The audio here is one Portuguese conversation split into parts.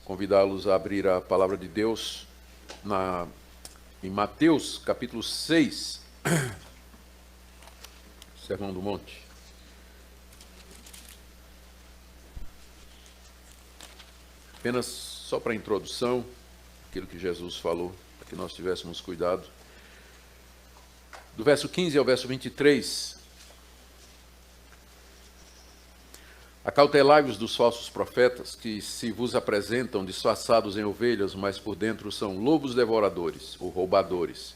Convidá-los a abrir a palavra de Deus em Mateus, capítulo 6, Sermão do Monte. Apenas só para a introdução, aquilo que Jesus falou, para que nós tivéssemos cuidado. Do verso 15 ao verso 23, acautelai-vos dos falsos profetas, que se vos apresentam disfarçados em ovelhas, mas por dentro são lobos devoradores ou roubadores.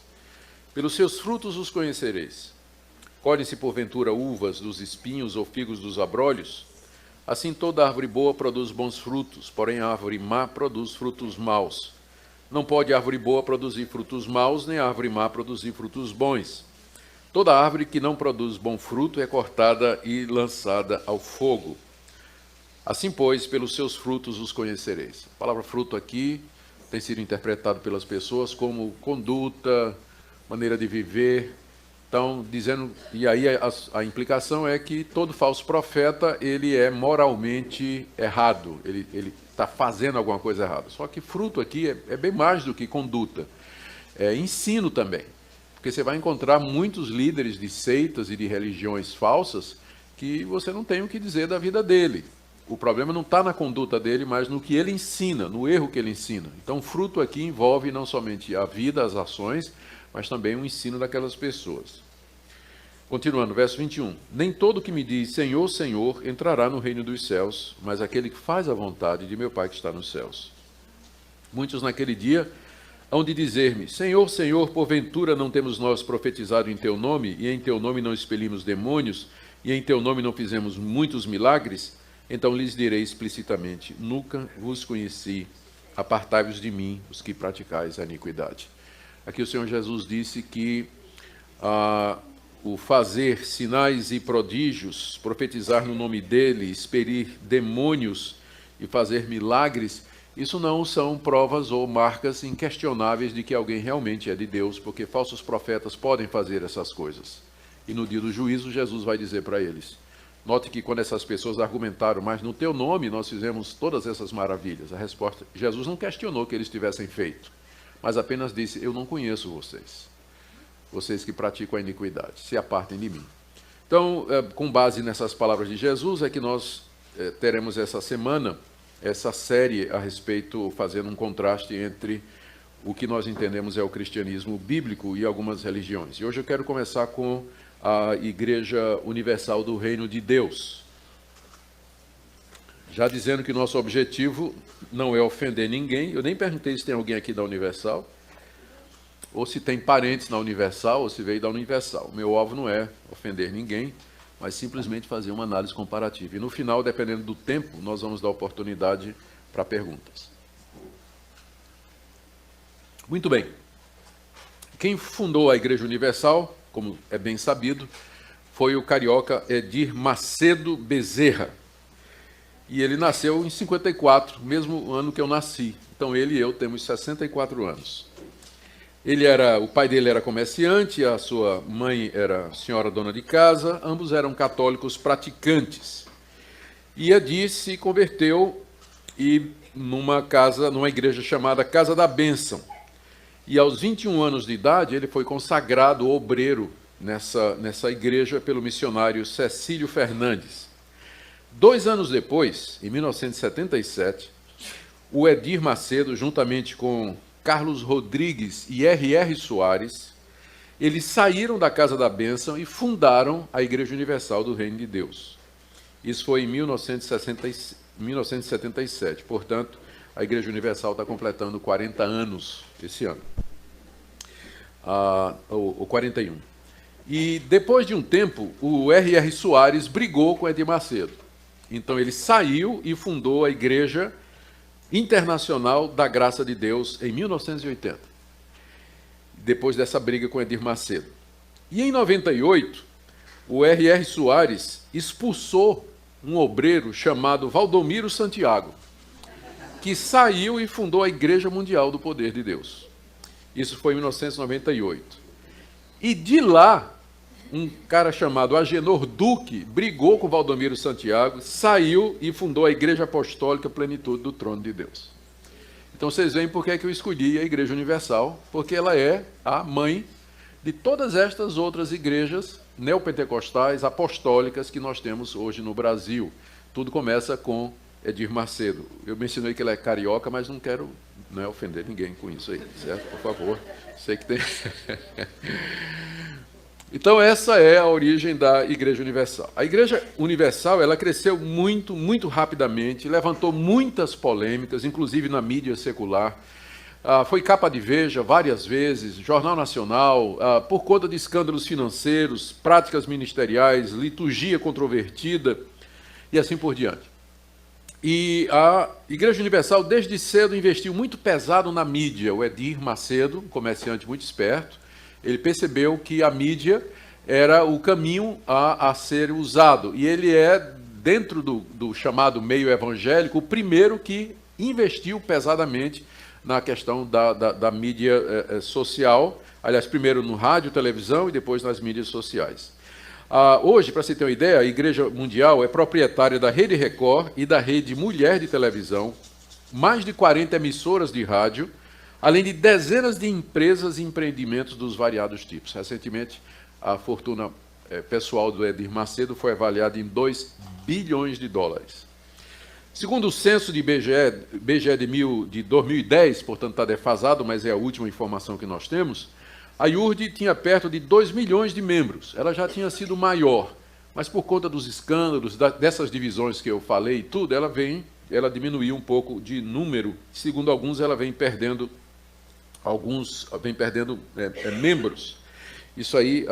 Pelos seus frutos os conhecereis. Colhem-se porventura uvas dos espinhos ou figos dos abrolhos? Assim toda árvore boa produz bons frutos, porém a árvore má produz frutos maus. Não pode árvore boa produzir frutos maus, nem árvore má produzir frutos bons. Toda árvore que não produz bom fruto é cortada e lançada ao fogo. Assim, pois, pelos seus frutos os conhecereis. A palavra fruto aqui tem sido interpretado pelas pessoas como conduta, maneira de viver. Então, dizendo, e aí a implicação é que todo falso profeta, ele é moralmente errado, ele está fazendo alguma coisa errada. Só que fruto aqui é bem mais do que conduta, é ensino também. Porque você vai encontrar muitos líderes de seitas e de religiões falsas que você não tem o que dizer da vida dele. O problema não está na conduta dele, mas no que ele ensina, no erro que ele ensina. Então, fruto aqui envolve não somente a vida, as ações, mas também o ensino daquelas pessoas. Continuando, verso 21. Nem todo que me diz Senhor, Senhor, entrará no reino dos céus, mas aquele que faz a vontade de meu Pai que está nos céus. Muitos naquele dia hão de dizer-me, Senhor, Senhor, porventura não temos nós profetizado em Teu nome, e em Teu nome não expelimos demônios, e em Teu nome não fizemos muitos milagres? Então lhes direi explicitamente, nunca vos conheci, apartai-vos de mim, os que praticais a iniquidade. Aqui o Senhor Jesus disse que o fazer sinais e prodígios, profetizar no nome dele, expelir demônios e fazer milagres, isso não são provas ou marcas inquestionáveis de que alguém realmente é de Deus, porque falsos profetas podem fazer essas coisas. E no dia do juízo, Jesus vai dizer para eles, note que quando essas pessoas argumentaram, mas no teu nome nós fizemos todas essas maravilhas, a resposta, Jesus não questionou que eles tivessem feito, mas apenas disse, eu não conheço vocês, vocês que praticam a iniquidade, se apartem de mim. Então, com base nessas palavras de Jesus, é que nós teremos essa semana, essa série a respeito, fazendo um contraste entre o que nós entendemos é o cristianismo bíblico e algumas religiões. E hoje eu quero começar com a Igreja Universal do Reino de Deus. Já dizendo que nosso objetivo não é ofender ninguém. Eu nem perguntei se tem alguém aqui da Universal, ou se tem parentes na Universal, ou se veio da Universal. O meu alvo não é ofender ninguém, mas simplesmente fazer uma análise comparativa. E no final, dependendo do tempo, nós vamos dar oportunidade para perguntas. Muito bem. Quem fundou a Igreja Universal, como é bem sabido, foi o carioca Edir Macedo Bezerra. E ele nasceu em 54, mesmo ano que eu nasci. Então ele e eu temos 64 anos. O pai dele era comerciante, a sua mãe era senhora dona de casa, ambos eram católicos praticantes. E Edir se converteu numa igreja chamada Casa da Bênção. E aos 21 anos de idade, ele foi consagrado obreiro nessa igreja pelo missionário Cecílio Fernandes. 2 anos depois, em 1977, o Edir Macedo, juntamente com Carlos Rodrigues e R.R. Soares, eles saíram da Casa da Bênção e fundaram a Igreja Universal do Reino de Deus. Isso foi em 1977, portanto, A Igreja Universal está completando 40 anos esse ano, ou 41. E depois de um tempo, o R.R. Soares brigou com Edir Macedo. Então ele saiu e fundou a Igreja Internacional da Graça de Deus em 1980, depois dessa briga com Edir Macedo. E em 98, o R.R. Soares expulsou um obreiro chamado Valdomiro Santiago, que saiu e fundou a Igreja Mundial do Poder de Deus. Isso foi em 1998. E de lá, um cara chamado Agenor Duque brigou com Valdomiro Santiago, saiu e fundou a Igreja Apostólica Plenitude do Trono de Deus. Então vocês veem por que eu escolhi a Igreja Universal, porque ela é a mãe de todas estas outras igrejas neopentecostais, apostólicas que nós temos hoje no Brasil. Tudo começa com Edir Macedo. Eu mencionei que ele é carioca, mas não quero ofender ninguém com isso aí, certo? Por favor. Sei que tem... Então, essa é a origem da Igreja Universal. A Igreja Universal, ela cresceu muito, muito rapidamente, levantou muitas polêmicas, inclusive na mídia secular. Foi capa de Veja várias vezes, Jornal Nacional, por conta de escândalos financeiros, práticas ministeriais, liturgia controvertida e assim por diante. E a Igreja Universal, desde cedo, investiu muito pesado na mídia. O Edir Macedo, um comerciante muito esperto, ele percebeu que a mídia era o caminho a ser usado. E ele é, dentro do chamado meio evangélico, o primeiro que investiu pesadamente na questão da mídia social. Aliás, primeiro no rádio, televisão e depois nas mídias sociais. Hoje, para você ter uma ideia, a Igreja Mundial é proprietária da Rede Record e da Rede Mulher de Televisão, mais de 40 emissoras de rádio, além de dezenas de empresas e empreendimentos dos variados tipos. Recentemente, a fortuna pessoal do Edir Macedo foi avaliada em 2 bilhões de dólares. Segundo o censo de IBGE de 2010, portanto está defasado, mas é a última informação que nós temos, a IURD tinha perto de 2 milhões de membros. Ela já tinha sido maior, mas por conta dos escândalos, dessas divisões que eu falei e tudo, ela diminuiu um pouco de número. Segundo alguns, ela vem perdendo membros. Isso aí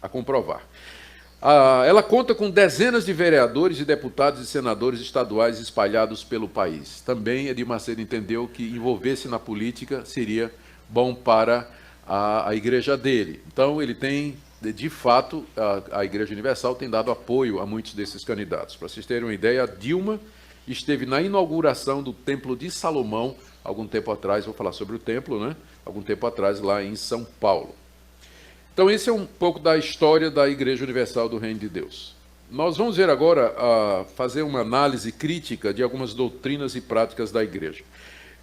a comprovar. Ela conta com dezenas de vereadores e deputados e senadores estaduais espalhados pelo país. Também Edir Macedo entendeu que envolver-se na política seria bom para a igreja dele. Então, ele tem, de fato, a Igreja Universal tem dado apoio a muitos desses candidatos. Para vocês terem uma ideia, a Dilma esteve na inauguração do Templo de Salomão, algum tempo atrás, vou falar sobre o templo, né? Algum tempo atrás, lá em São Paulo. Então, esse é um pouco da história da Igreja Universal do Reino de Deus. Nós vamos ver agora, fazer uma análise crítica de algumas doutrinas e práticas da Igreja.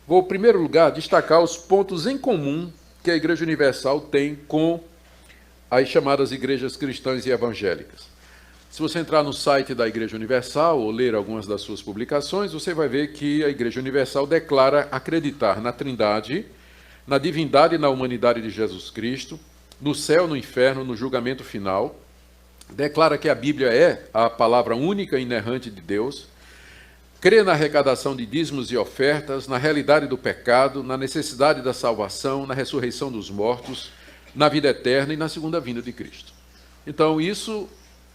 Vou, em primeiro lugar, destacar os pontos em comum que a Igreja Universal tem com as chamadas igrejas cristãs e evangélicas. Se você entrar no site da Igreja Universal ou ler algumas das suas publicações, você vai ver que a Igreja Universal declara acreditar na Trindade, na divindade e na humanidade de Jesus Cristo, no céu, no inferno, no julgamento final, declara que a Bíblia é a palavra única e inerrante de Deus, crê na arrecadação de dízimos e ofertas, na realidade do pecado, na necessidade da salvação, na ressurreição dos mortos, na vida eterna e na segunda vinda de Cristo. Então,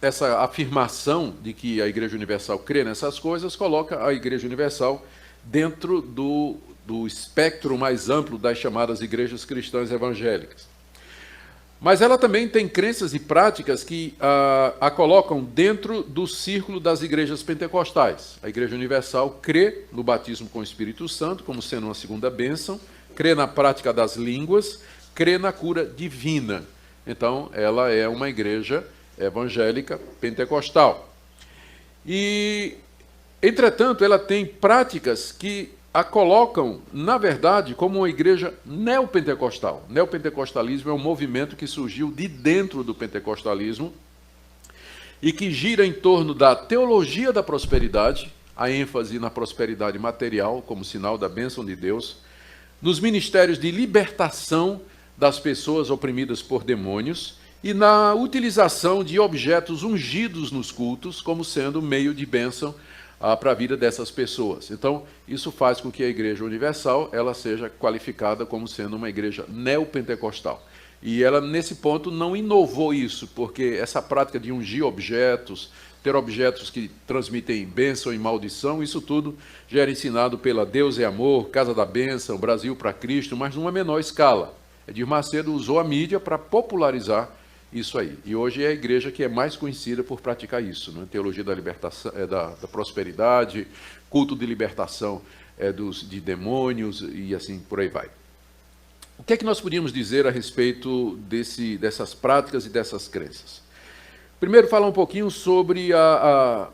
essa afirmação de que a Igreja Universal crê nessas coisas, coloca a Igreja Universal dentro do espectro mais amplo das chamadas igrejas cristãs evangélicas. Mas ela também tem crenças e práticas que a colocam dentro do círculo das igrejas pentecostais. A Igreja Universal crê no batismo com o Espírito Santo, como sendo uma segunda bênção, crê na prática das línguas, crê na cura divina. Então, ela é uma igreja evangélica pentecostal. E, entretanto, ela tem práticas que a colocam, na verdade, como uma igreja neopentecostal. Neopentecostalismo é um movimento que surgiu de dentro do pentecostalismo e que gira em torno da teologia da prosperidade, a ênfase na prosperidade material como sinal da bênção de Deus, nos ministérios de libertação das pessoas oprimidas por demônios e na utilização de objetos ungidos nos cultos como sendo meio de bênção para a vida dessas pessoas. Então, isso faz com que a Igreja Universal ela seja qualificada como sendo uma igreja neopentecostal. E ela, nesse ponto, não inovou isso, porque essa prática de ungir objetos, ter objetos que transmitem bênção e maldição, isso tudo já era ensinado pela Deus é Amor, Casa da Bênção, Brasil para Cristo, mas numa menor escala. Edir Macedo usou a mídia para popularizar isso aí. E hoje é a igreja que é mais conhecida por praticar isso, né? Teologia da libertação, da prosperidade, culto de libertação de demônios e assim por aí vai. O que é que nós podíamos dizer a respeito dessas práticas e dessas crenças? Primeiro, falar um pouquinho sobre a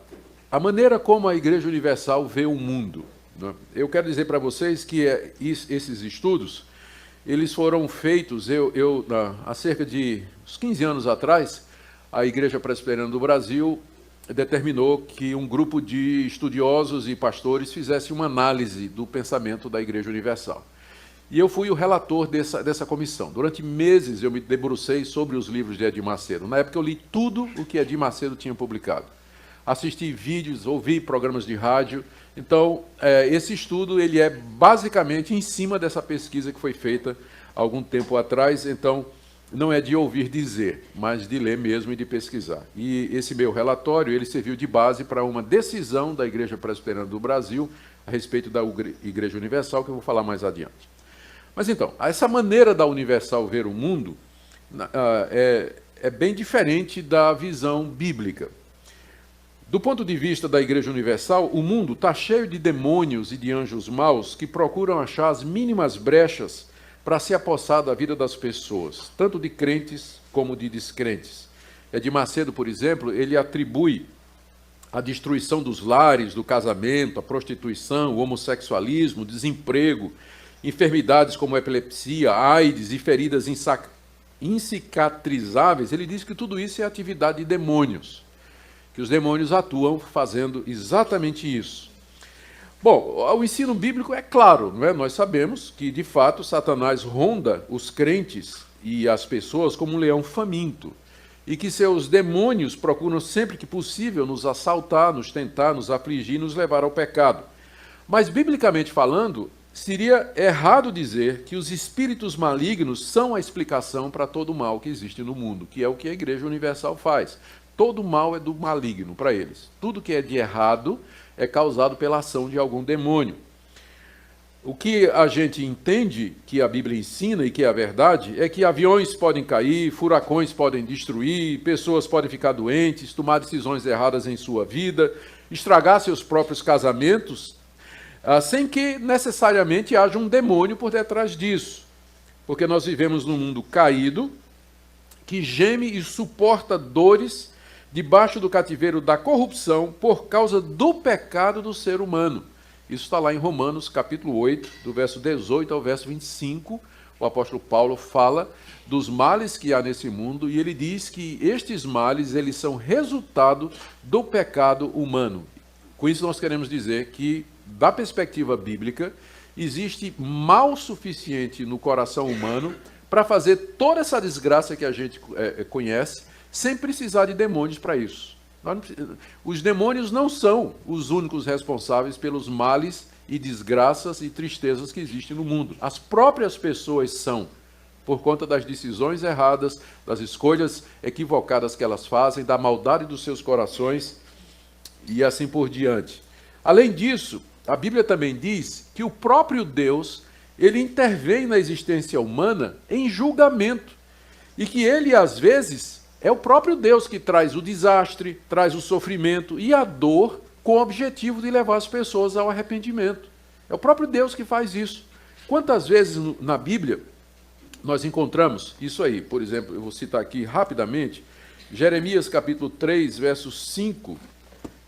maneira como a Igreja Universal vê o mundo, né? Eu quero dizer para vocês que esses estudos, eles foram feitos, há cerca de uns 15 anos atrás, a Igreja Presbiteriana do Brasil determinou que um grupo de estudiosos e pastores fizesse uma análise do pensamento da Igreja Universal. E eu fui o relator dessa comissão. Durante meses eu me debrucei sobre os livros de Edir Macedo. Na época eu li tudo o que Edir Macedo tinha publicado. Assisti vídeos, ouvi programas de rádio. Então, esse estudo ele é basicamente em cima dessa pesquisa que foi feita há algum tempo atrás. Então, não é de ouvir dizer, mas de ler mesmo e de pesquisar. E esse meu relatório ele serviu de base para uma decisão da Igreja Presbiteriana do Brasil a respeito da Igreja Universal, que eu vou falar mais adiante. Mas então, essa maneira da Universal ver o mundo é bem diferente da visão bíblica. Do ponto de vista da Igreja Universal, o mundo está cheio de demônios e de anjos maus que procuram achar as mínimas brechas para se apossar da vida das pessoas, tanto de crentes como de descrentes. Edir Macedo, por exemplo, ele atribui a destruição dos lares, do casamento, a prostituição, o homossexualismo, o desemprego, enfermidades como epilepsia, AIDS e feridas incicatrizáveis. Ele diz que tudo isso é atividade de demônios, que os demônios atuam fazendo exatamente isso. Bom, o ensino bíblico é claro, não é? Nós sabemos que, de fato, Satanás ronda os crentes e as pessoas como um leão faminto, e que seus demônios procuram sempre que possível nos assaltar, nos tentar, nos afligir, nos levar ao pecado. Mas, biblicamente falando, seria errado dizer que os espíritos malignos são a explicação para todo o mal que existe no mundo, que é o que a Igreja Universal faz. Todo mal é do maligno para eles. Tudo que é de errado é causado pela ação de algum demônio. O que a gente entende que a Bíblia ensina e que é a verdade é que aviões podem cair, furacões podem destruir, pessoas podem ficar doentes, tomar decisões erradas em sua vida, estragar seus próprios casamentos, sem que necessariamente haja um demônio por detrás disso. Porque nós vivemos num mundo caído, que geme e suporta dores debaixo do cativeiro da corrupção por causa do pecado do ser humano. Isso está lá em Romanos, capítulo 8, do verso 18 ao verso 25. O apóstolo Paulo fala dos males que há nesse mundo e ele diz que estes males eles são resultado do pecado humano. Com isso nós queremos dizer que, da perspectiva bíblica, existe mal suficiente no coração humano para fazer toda essa desgraça que a gente conhece, sem precisar de demônios para isso. Os demônios não são os únicos responsáveis pelos males e desgraças e tristezas que existem no mundo. As próprias pessoas são, por conta das decisões erradas, das escolhas equivocadas que elas fazem, da maldade dos seus corações e assim por diante. Além disso, a Bíblia também diz que o próprio Deus, ele intervém na existência humana em julgamento. E que ele, às vezes, é o próprio Deus que traz o desastre, traz o sofrimento e a dor com o objetivo de levar as pessoas ao arrependimento. É o próprio Deus que faz isso. Quantas vezes na Bíblia nós encontramos isso aí? Por exemplo, eu vou citar aqui rapidamente, Jeremias capítulo 3, verso 5,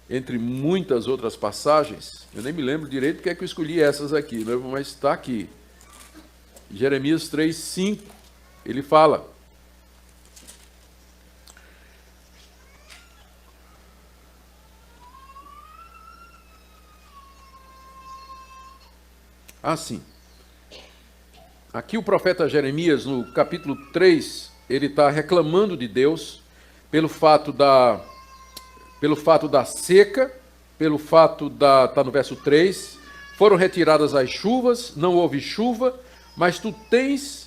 entre muitas outras passagens. Eu nem me lembro direito porque é que eu escolhi essas aqui, né? Mas está aqui. Jeremias 3, 5, ele fala: assim, aqui o profeta Jeremias, no capítulo 3, ele está reclamando de Deus pelo fato da seca pelo fato está no verso 3, foram retiradas as chuvas, não houve chuva, mas tu tens...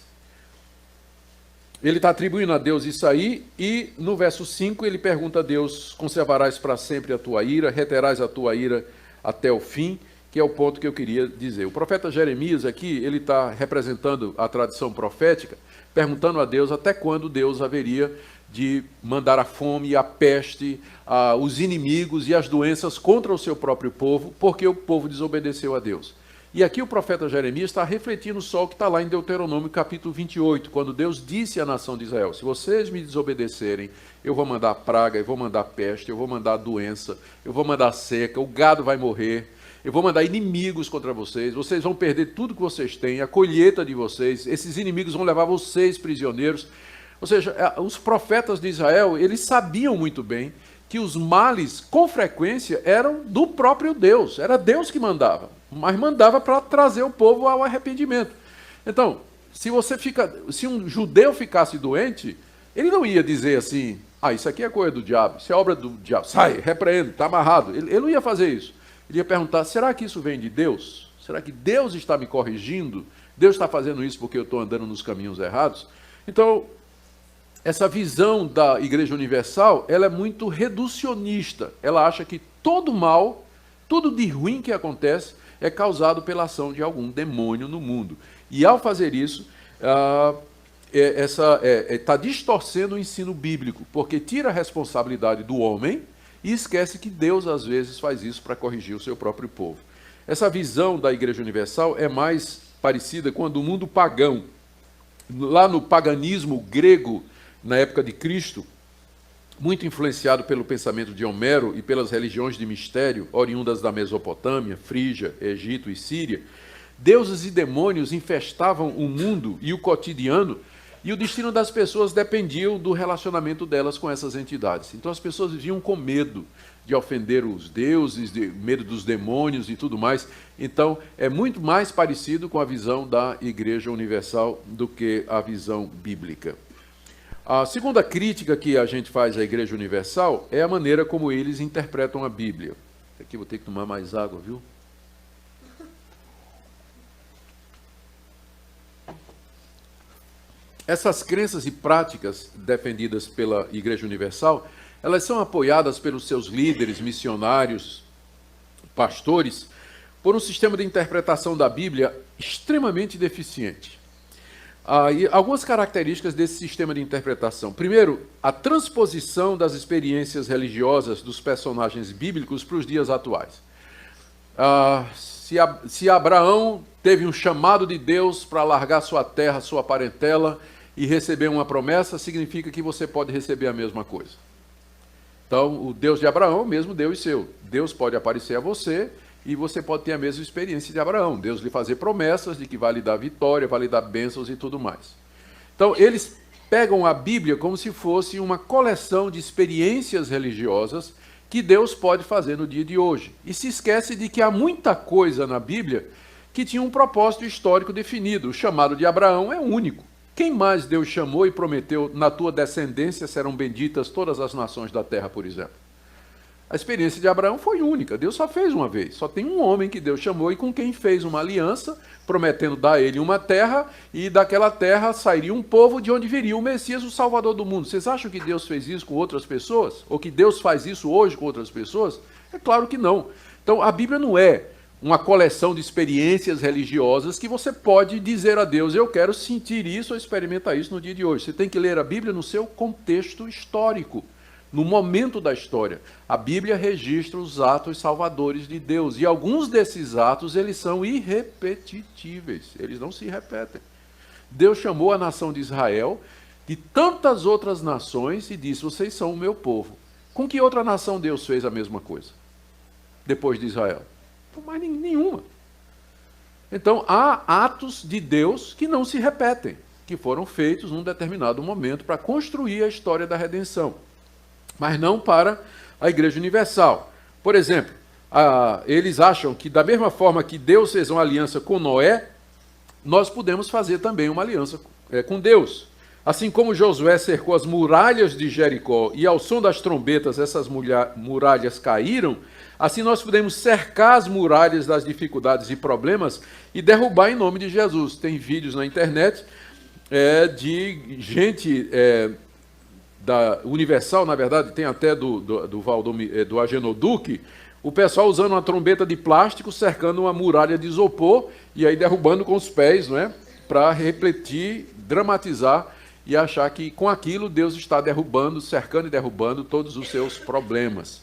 Ele está atribuindo a Deus isso aí, e no verso 5 ele pergunta a Deus, conservarás para sempre a tua ira, reterás a tua ira até o fim, que é o ponto que eu queria dizer. O profeta Jeremias aqui, ele está representando a tradição profética, perguntando a Deus até quando Deus haveria de mandar a fome, a peste, os inimigos e as doenças contra o seu próprio povo, porque o povo desobedeceu a Deus. E aqui o profeta Jeremias está refletindo só o que está lá em Deuteronômio capítulo 28, quando Deus disse à nação de Israel, se vocês me desobedecerem, eu vou mandar praga, eu vou mandar peste, eu vou mandar doença, eu vou mandar seca, o gado vai morrer, eu vou mandar inimigos contra vocês, vocês vão perder tudo que vocês têm, a colheita de vocês, esses inimigos vão levar vocês prisioneiros. Ou seja, os profetas de Israel, eles sabiam muito bem que os males, com frequência, eram do próprio Deus. Era Deus que mandava, mas mandava para trazer o povo ao arrependimento. Então, se um judeu ficasse doente, ele não ia dizer assim, isso aqui é coisa do diabo, isso é obra do diabo, sai, repreende, está amarrado. Ele não ia fazer isso. Ele ia perguntar, será que isso vem de Deus? Será que Deus está me corrigindo? Deus está fazendo isso porque eu estou andando nos caminhos errados? Então, essa visão da Igreja Universal, ela é muito reducionista. Ela acha que todo mal, tudo de ruim que acontece, é causado pela ação de algum demônio no mundo. E ao fazer isso, está distorcendo o ensino bíblico, porque tira a responsabilidade do homem e esquece que Deus, às vezes, faz isso para corrigir o seu próprio povo. Essa visão da Igreja Universal é mais parecida com a do mundo pagão. Lá no paganismo grego, na época de Cristo, muito influenciado pelo pensamento de Homero e pelas religiões de mistério, oriundas da Mesopotâmia, Frígia, Egito e Síria, deuses e demônios infestavam o mundo e o cotidiano, e o destino das pessoas dependia do relacionamento delas com essas entidades. Então as pessoas viviam com medo de ofender os deuses, medo dos demônios e tudo mais. Então é muito mais parecido com a visão da Igreja Universal do que a visão bíblica. A segunda crítica que a gente faz à Igreja Universal é a maneira como eles interpretam a Bíblia. Aqui vou ter que tomar mais água, viu? Essas crenças e práticas defendidas pela Igreja Universal, elas são apoiadas pelos seus líderes, missionários, pastores, por um sistema de interpretação da Bíblia extremamente deficiente. E algumas características desse sistema de interpretação. Primeiro, a transposição das experiências religiosas dos personagens bíblicos para os dias atuais. Se Abraão teve um chamado de Deus para largar sua terra, sua parentela e receber uma promessa, significa que você pode receber a mesma coisa. Então, o Deus de Abraão é o mesmo Deus seu. Deus pode aparecer a você e você pode ter a mesma experiência de Abraão. Deus lhe fazer promessas de que vai lhe dar vitória, vai lhe dar bênçãos e tudo mais. Então, eles pegam a Bíblia como se fosse uma coleção de experiências religiosas que Deus pode fazer no dia de hoje. E se esquece de que há muita coisa na Bíblia que tinha um propósito histórico definido. O chamado de Abraão é único. Quem mais Deus chamou e prometeu, na tua descendência serão benditas todas as nações da terra, por exemplo? A experiência de Abraão foi única, Deus só fez uma vez. Só tem um homem que Deus chamou e com quem fez uma aliança, prometendo dar a ele uma terra, e daquela terra sairia um povo de onde viria o Messias, o Salvador do mundo. Vocês acham que Deus fez isso com outras pessoas? Ou que Deus faz isso hoje com outras pessoas? É claro que não. Então a Bíblia não é uma coleção de experiências religiosas que você pode dizer a Deus, eu quero sentir isso ou experimentar isso no dia de hoje. Você tem que ler a Bíblia no seu contexto histórico. No momento da história, a Bíblia registra os atos salvadores de Deus. E alguns desses atos, eles são irrepetíveis. Eles não se repetem. Deus chamou a nação de Israel de tantas outras nações e disse, vocês são o meu povo. Com que outra nação Deus fez a mesma coisa? Depois de Israel? Mais nenhuma. Então, há atos de Deus que não se repetem, que foram feitos num determinado momento para construir a história da redenção. Mas não para a Igreja Universal. Por exemplo, eles acham que da mesma forma que Deus fez uma aliança com Noé, nós podemos fazer também uma aliança com Deus. Assim como Josué cercou as muralhas de Jericó e ao som das trombetas essas muralhas caíram, assim nós podemos cercar as muralhas das dificuldades e problemas e derrubar em nome de Jesus. Tem vídeos na internet de gente da Universal, na verdade, tem até do Agenor Duque, o pessoal usando uma trombeta de plástico, cercando uma muralha de isopor e aí derrubando com os pés, não é? Para refletir, dramatizar e achar que com aquilo Deus está derrubando, cercando e derrubando todos os seus problemas.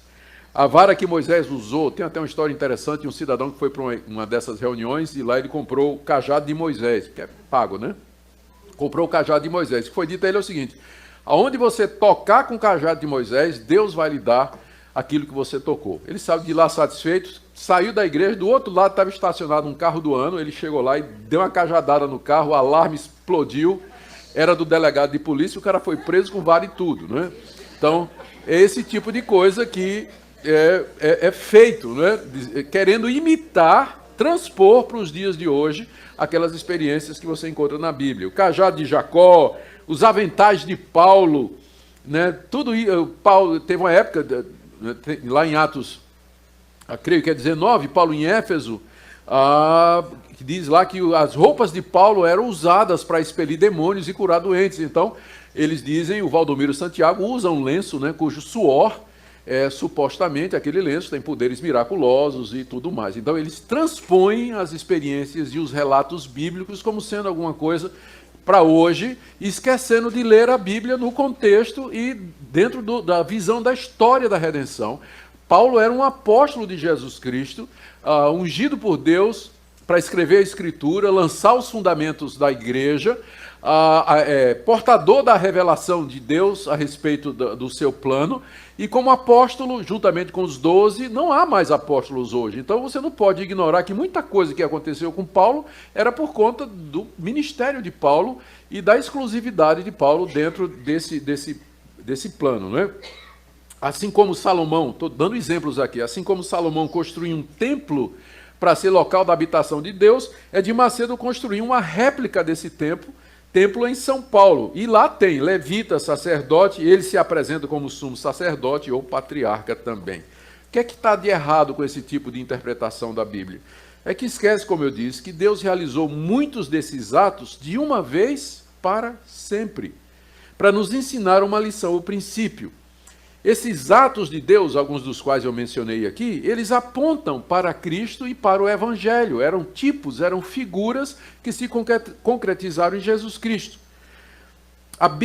A vara que Moisés usou, tem até uma história interessante de um cidadão que foi para uma dessas reuniões e lá ele comprou o cajado de Moisés, que é pago, né? Comprou o cajado de Moisés. O que foi dito a ele é o seguinte: aonde você tocar com o cajado de Moisés, Deus vai lhe dar aquilo que você tocou. Ele saiu de lá satisfeito, saiu da igreja, do outro lado estava estacionado um carro do ano, ele chegou lá e deu uma cajadada no carro, o alarme explodiu, era do delegado de polícia, o cara foi preso com vara e tudo, né? Então, é esse tipo de coisa que é feito, né? Querendo imitar, transpor para os dias de hoje aquelas experiências que você encontra na Bíblia. O cajado de Jacó, os aventais de Paulo, né? Tudo isso. Paulo teve uma época, lá em Atos, creio que é 19, Paulo em Éfeso, que diz lá que as roupas de Paulo eram usadas para expelir demônios e curar doentes. Então, eles dizem, o Valdomiro Santiago usa um lenço, né, cujo suor supostamente aquele lenço tem poderes miraculosos e tudo mais. Então, eles transpõem as experiências e os relatos bíblicos como sendo alguma coisa para hoje, esquecendo de ler a Bíblia no contexto e dentro da visão da história da redenção. Paulo era um apóstolo de Jesus Cristo, ungido por Deus para escrever a Escritura, lançar os fundamentos da igreja, portador da revelação de Deus a respeito do seu plano, e como apóstolo, juntamente com os 12, não há mais apóstolos hoje. Então você não pode ignorar que muita coisa que aconteceu com Paulo era por conta do ministério de Paulo e da exclusividade de Paulo dentro desse plano, né? Assim como Salomão, estou dando exemplos aqui, assim como Salomão construiu um templo para ser local da habitação de Deus, Edir Macedo construiu uma réplica desse templo em São Paulo. E lá tem levita, sacerdote, ele se apresenta como sumo sacerdote ou patriarca também. O que é que está de errado com esse tipo de interpretação da Bíblia? É que esquece, como eu disse, que Deus realizou muitos desses atos de uma vez para sempre, para nos ensinar uma lição, o princípio. Esses atos de Deus, alguns dos quais eu mencionei aqui, eles apontam para Cristo e para o Evangelho. Eram tipos, eram figuras que se concretizaram em Jesus Cristo.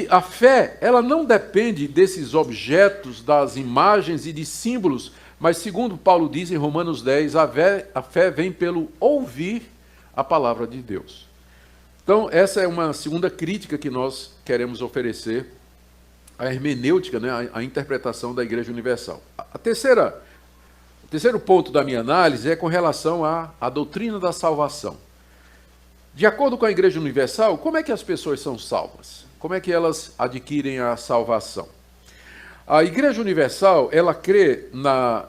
A fé, ela não depende desses objetos, das imagens e de símbolos, mas segundo Paulo diz em Romanos 10, a fé vem pelo ouvir a palavra de Deus. Então, essa é uma segunda crítica que nós queremos oferecer a hermenêutica, né, a interpretação da Igreja Universal. O terceiro ponto da minha análise é com relação à doutrina da salvação. De acordo com a Igreja Universal, como é que as pessoas são salvas? Como é que elas adquirem a salvação? A Igreja Universal, ela crê na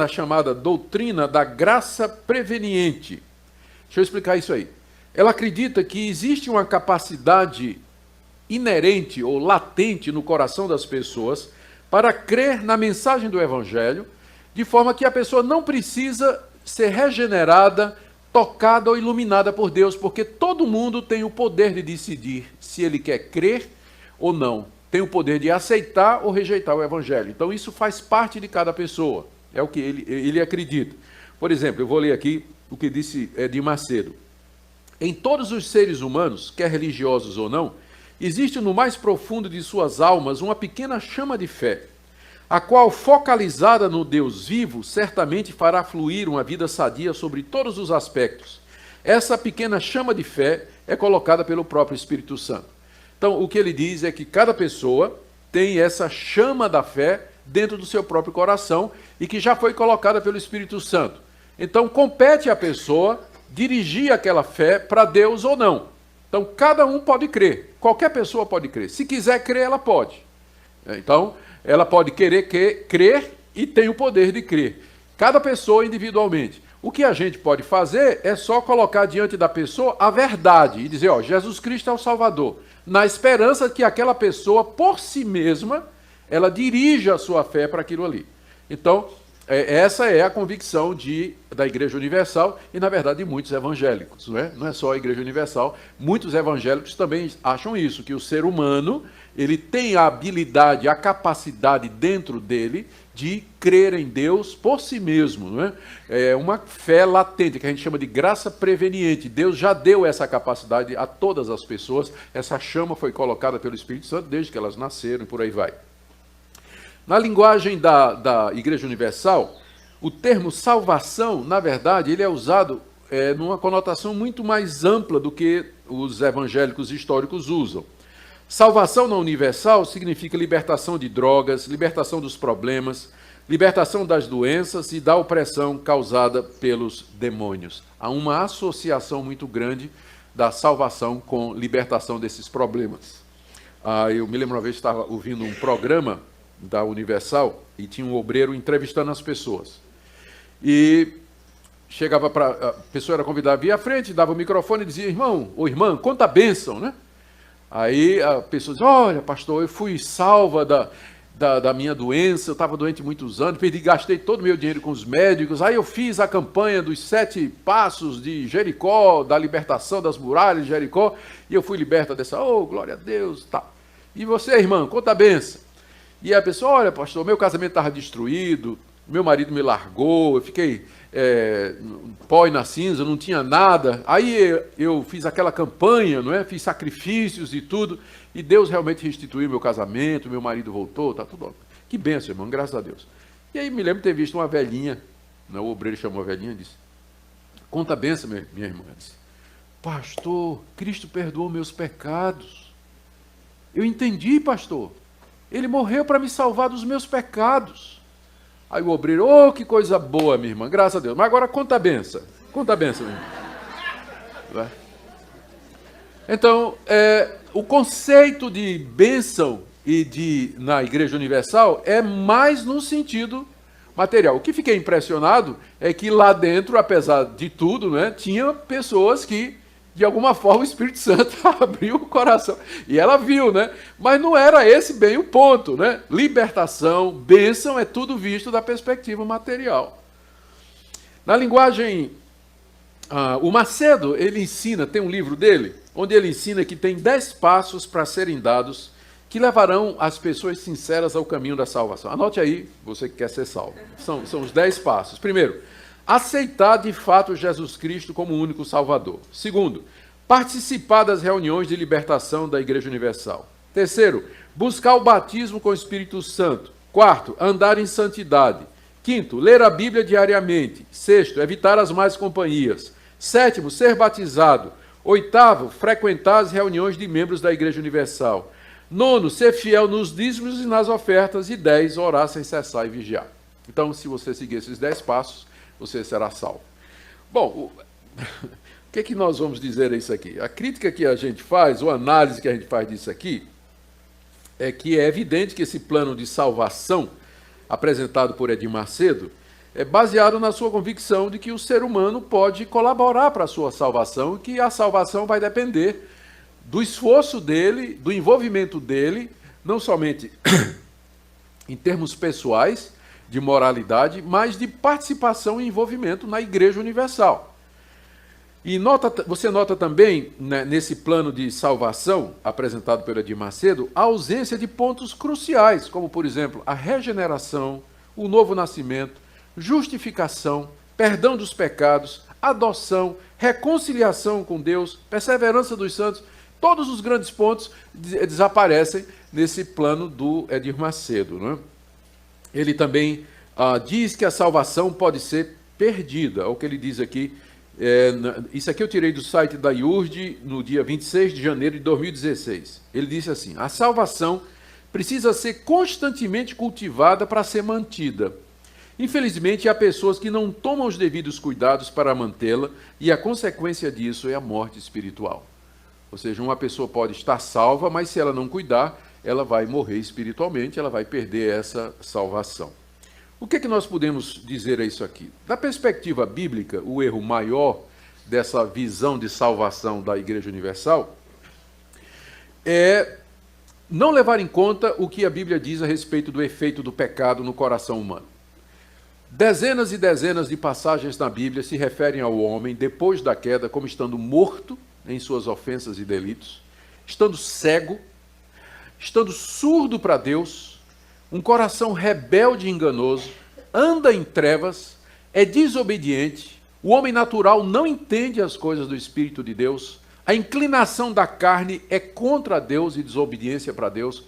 chamada doutrina da graça preveniente. Deixa eu explicar isso aí. Ela acredita que existe uma capacidade inerente ou latente no coração das pessoas para crer na mensagem do Evangelho, de forma que a pessoa não precisa ser regenerada, tocada ou iluminada por Deus, porque todo mundo tem o poder de decidir se ele quer crer ou não, tem o poder de aceitar ou rejeitar o Evangelho. Então isso faz parte de cada pessoa, é o que ele acredita. Por exemplo, eu vou ler aqui o que disse Edir Macedo. Em todos os seres humanos, quer religiosos ou não, existe no mais profundo de suas almas uma pequena chama de fé, a qual, focalizada no Deus vivo, certamente fará fluir uma vida sadia sobre todos os aspectos. Essa pequena chama de fé é colocada pelo próprio Espírito Santo. Então, o que ele diz é que cada pessoa tem essa chama da fé dentro do seu próprio coração e que já foi colocada pelo Espírito Santo. Então, compete à pessoa dirigir aquela fé para Deus ou não. Então, cada um pode crer, qualquer pessoa pode crer. Se quiser crer, ela pode. Então, ela pode querer crer e tem o poder de crer. Cada pessoa individualmente. O que a gente pode fazer é só colocar diante da pessoa a verdade e dizer, ó, Jesus Cristo é o Salvador. na esperança que aquela pessoa, por si mesma, ela dirija a sua fé para aquilo ali. Então, essa é a convicção da Igreja Universal e, na verdade, de muitos evangélicos. Não é só a Igreja Universal, muitos evangélicos também acham isso, que o ser humano ele tem a habilidade, a capacidade dentro dele de crer em Deus por si mesmo. Não é? É uma fé latente, que a gente chama de graça preveniente. Deus já deu essa capacidade a todas as pessoas, essa chama foi colocada pelo Espírito Santo desde que elas nasceram e por aí vai. Na linguagem da Igreja Universal, o termo salvação, na verdade, ele é usado numa conotação muito mais ampla do que os evangélicos históricos usam. Salvação na Universal significa libertação de drogas, libertação dos problemas, libertação das doenças e da opressão causada pelos demônios. Há uma associação muito grande da salvação com libertação desses problemas. Eu me lembro uma vez que estava ouvindo um programa da Universal e tinha um obreiro entrevistando as pessoas. E chegava para... A pessoa era convidada a vir à frente, dava o microfone e dizia, irmão ou irmã, conta a bênção, né? Aí a pessoa dizia, olha, pastor, eu fui salva da minha doença, eu estava doente muitos anos, gastei todo o meu dinheiro com os médicos, aí eu fiz a campanha dos 7 passos de Jericó, da libertação das muralhas de Jericó, e eu fui liberta dessa, glória a Deus, tá. E você, irmã, conta a bênção. E a pessoa, olha, pastor, meu casamento estava destruído, meu marido me largou, eu fiquei pó e na cinza, não tinha nada. Aí eu fiz aquela campanha, não é? Fiz sacrifícios e tudo, e Deus realmente restituiu meu casamento, meu marido voltou, tá tudo. Que bênção, irmão, graças a Deus. E aí me lembro de ter visto uma velhinha, né? O obreiro chamou a velhinha e disse, conta a bênção, minha irmã. Eu disse, pastor, Cristo perdoou meus pecados. Eu entendi, pastor. Ele morreu para me salvar dos meus pecados. Aí o obreiro, que coisa boa, minha irmã, graças a Deus. Mas agora conta a bênção. Conta a bênção, minha irmã. Então, o conceito de bênção na Igreja Universal é mais no sentido material. O que fiquei impressionado é que lá dentro, apesar de tudo, né, tinha pessoas que, de alguma forma, o Espírito Santo abriu o coração. E ela viu, né? Mas não era esse bem o ponto, né? Libertação, bênção, é tudo visto da perspectiva material. Na linguagem... o Macedo, ele ensina, tem um livro dele, onde ele ensina que tem 10 passos para serem dados que levarão as pessoas sinceras ao caminho da salvação. Anote aí, você que quer ser salvo. São os 10 passos. Primeiro, aceitar de fato Jesus Cristo como o único Salvador. Segundo, participar das reuniões de libertação da Igreja Universal. Terceiro, buscar o batismo com o Espírito Santo. Quarto, andar em santidade. Quinto, ler a Bíblia diariamente. Sexto, evitar as más companhias. Sétimo, ser batizado. Oitavo, frequentar as reuniões de membros da Igreja Universal. Nono, ser fiel nos dízimos e nas ofertas. E 10, orar sem cessar e vigiar. Então, se você seguir esses 10 passos, você será salvo. Bom, o que nós vamos dizer a isso aqui? A crítica que a gente faz, ou a análise que a gente faz disso aqui, é que é evidente que esse plano de salvação, apresentado por Edir Macedo, é baseado na sua convicção de que o ser humano pode colaborar para a sua salvação, e que a salvação vai depender do esforço dele, do envolvimento dele, não somente em termos pessoais, de moralidade, mas de participação e envolvimento na Igreja Universal. E você nota também, né, nesse plano de salvação apresentado pelo Edir Macedo, a ausência de pontos cruciais, como, por exemplo, a regeneração, o novo nascimento, justificação, perdão dos pecados, adoção, reconciliação com Deus, perseverança dos santos. Todos os grandes pontos desaparecem nesse plano do Edir Macedo, né? Ele também diz que a salvação pode ser perdida. É o que ele diz aqui. Isso aqui eu tirei do site da IURD no dia 26 de janeiro de 2016. Ele disse assim, a salvação precisa ser constantemente cultivada para ser mantida. Infelizmente, há pessoas que não tomam os devidos cuidados para mantê-la e a consequência disso é a morte espiritual. Ou seja, uma pessoa pode estar salva, mas se ela não cuidar, ela vai morrer espiritualmente, ela vai perder essa salvação. O que nós podemos dizer a isso aqui? Da perspectiva bíblica, o erro maior dessa visão de salvação da Igreja Universal é não levar em conta o que a Bíblia diz a respeito do efeito do pecado no coração humano. Dezenas e dezenas de passagens na Bíblia se referem ao homem, depois da queda, como estando morto em suas ofensas e delitos, estando cego, estando surdo para Deus, um coração rebelde e enganoso, anda em trevas, é desobediente, o homem natural não entende as coisas do Espírito de Deus, a inclinação da carne é contra Deus e desobediência para Deus.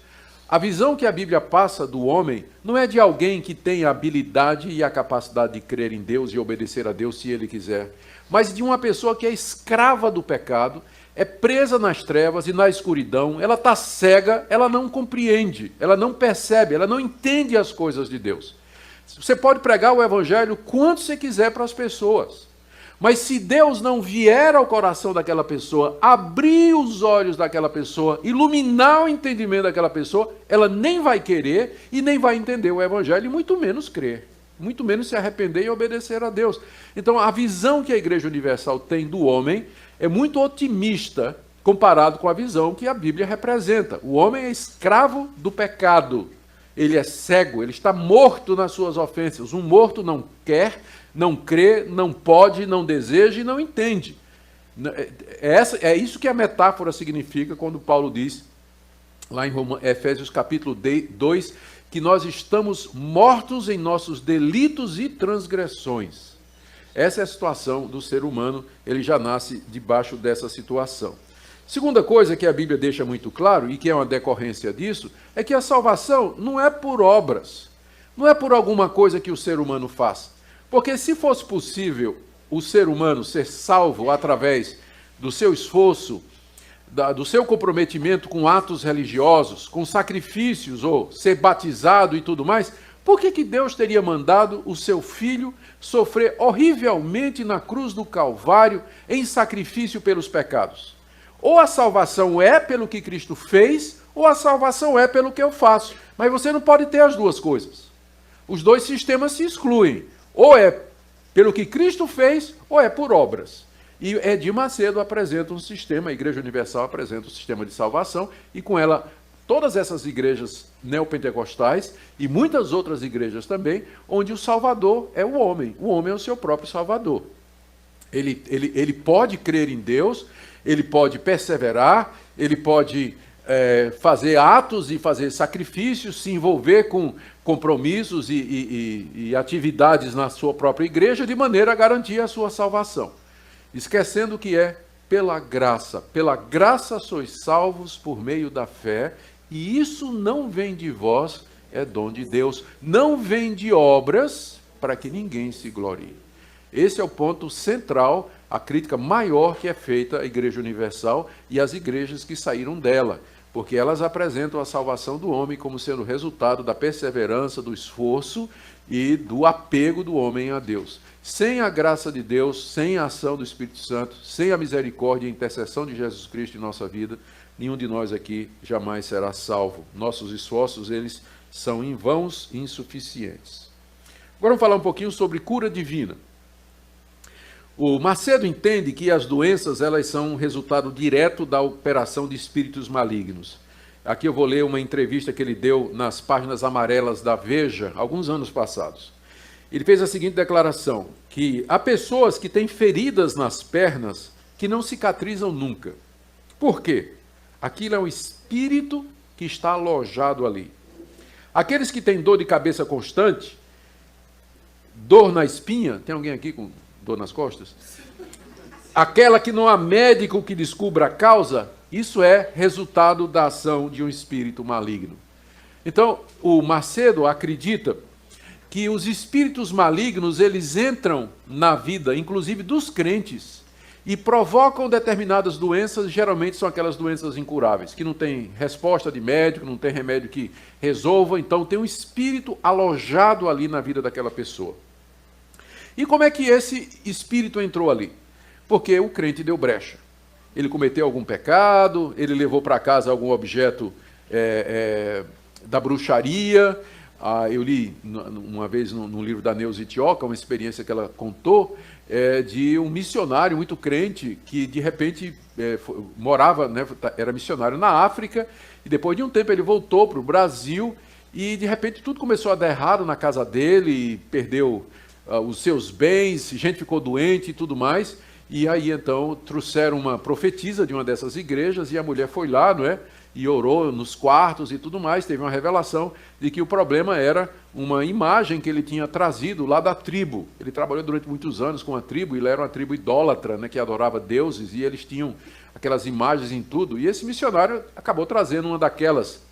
A visão que a Bíblia passa do homem não é de alguém que tem a habilidade e a capacidade de crer em Deus e obedecer a Deus se ele quiser, mas de uma pessoa que é escrava do pecado, é presa nas trevas e na escuridão, ela está cega, ela não compreende, ela não percebe, ela não entende as coisas de Deus. Você pode pregar o evangelho quanto você quiser para as pessoas, mas se Deus não vier ao coração daquela pessoa, abrir os olhos daquela pessoa, iluminar o entendimento daquela pessoa, ela nem vai querer e nem vai entender o evangelho, e muito menos crer, muito menos se arrepender e obedecer a Deus. Então a visão que a Igreja Universal tem do homem é muito otimista comparado com a visão que a Bíblia representa. O homem é escravo do pecado, ele é cego, ele está morto nas suas ofensas. Um morto não quer, não crê, não pode, não deseja e não entende. É isso que a metáfora significa quando Paulo diz, lá em Efésios capítulo 2, que nós estamos mortos em nossos delitos e transgressões. Essa é a situação do ser humano, ele já nasce debaixo dessa situação. Segunda coisa que a Bíblia deixa muito claro, e que é uma decorrência disso, é que a salvação não é por obras, não é por alguma coisa que o ser humano faz. Porque se fosse possível o ser humano ser salvo através do seu esforço, do seu comprometimento com atos religiosos, com sacrifícios, ou ser batizado e tudo mais, por que Deus teria mandado o seu filho sofrer horrivelmente na cruz do Calvário em sacrifício pelos pecados? Ou a salvação é pelo que Cristo fez, ou a salvação é pelo que eu faço. Mas você não pode ter as duas coisas. Os dois sistemas se excluem. Ou é pelo que Cristo fez, ou é por obras. E Edir Macedo apresenta um sistema, a Igreja Universal apresenta um sistema de salvação, e com ela todas essas igrejas neopentecostais e muitas outras igrejas também, onde o Salvador é o homem é o seu próprio Salvador. Ele pode crer em Deus, ele pode perseverar, ele pode fazer atos e fazer sacrifícios, se envolver com compromissos e atividades na sua própria igreja, de maneira a garantir a sua salvação. Esquecendo que é pela graça sois salvos por meio da fé, e isso não vem de vós, é dom de Deus, não vem de obras, para que ninguém se glorie. Esse é o ponto central, a crítica maior que é feita à Igreja Universal e às igrejas que saíram dela, porque elas apresentam a salvação do homem como sendo resultado da perseverança, do esforço e do apego do homem a Deus. Sem a graça de Deus, sem a ação do Espírito Santo, sem a misericórdia e a intercessão de Jesus Cristo em nossa vida, nenhum de nós aqui jamais será salvo. Nossos esforços, eles são em vãos e insuficientes. Agora vamos falar um pouquinho sobre cura divina. O Macedo entende que as doenças, elas são um resultado direto da operação de espíritos malignos. Aqui eu vou ler uma entrevista que ele deu nas páginas amarelas da Veja, alguns anos passados. Ele fez a seguinte declaração, que há pessoas que têm feridas nas pernas que não cicatrizam nunca. Por quê? Aquilo é um espírito que está alojado ali. Aqueles que têm dor de cabeça constante, dor na espinha, tem alguém aqui com dor nas costas? Aquela que não há médico que descubra a causa, isso é resultado da ação de um espírito maligno. Então, o Macedo acredita que os espíritos malignos, eles entram na vida, inclusive dos crentes, e provocam determinadas doenças, geralmente são aquelas doenças incuráveis, que não tem resposta de médico, não tem remédio que resolva, então tem um espírito alojado ali na vida daquela pessoa. E como é que esse espírito entrou ali? Porque o crente deu brecha. Ele cometeu algum pecado, ele levou para casa algum objeto da bruxaria, Eu li uma vez no livro da Neuza Itioca, uma experiência que ela contou, de um missionário muito crente que, de repente, morava, né, era missionário na África, e depois de um tempo ele voltou para o Brasil, e, de repente, tudo começou a dar errado na casa dele, perdeu os seus bens, gente ficou doente e tudo mais. E aí, então, trouxeram uma profetisa de uma dessas igrejas, e a mulher foi lá, não é? E orou nos quartos e tudo mais. Teve uma revelação de que o problema era uma imagem que ele tinha trazido lá da tribo. Ele trabalhou durante muitos anos com a tribo, e ele era uma tribo idólatra, né, que adorava deuses, e eles tinham aquelas imagens em tudo. E esse missionário acabou trazendo uma daquelas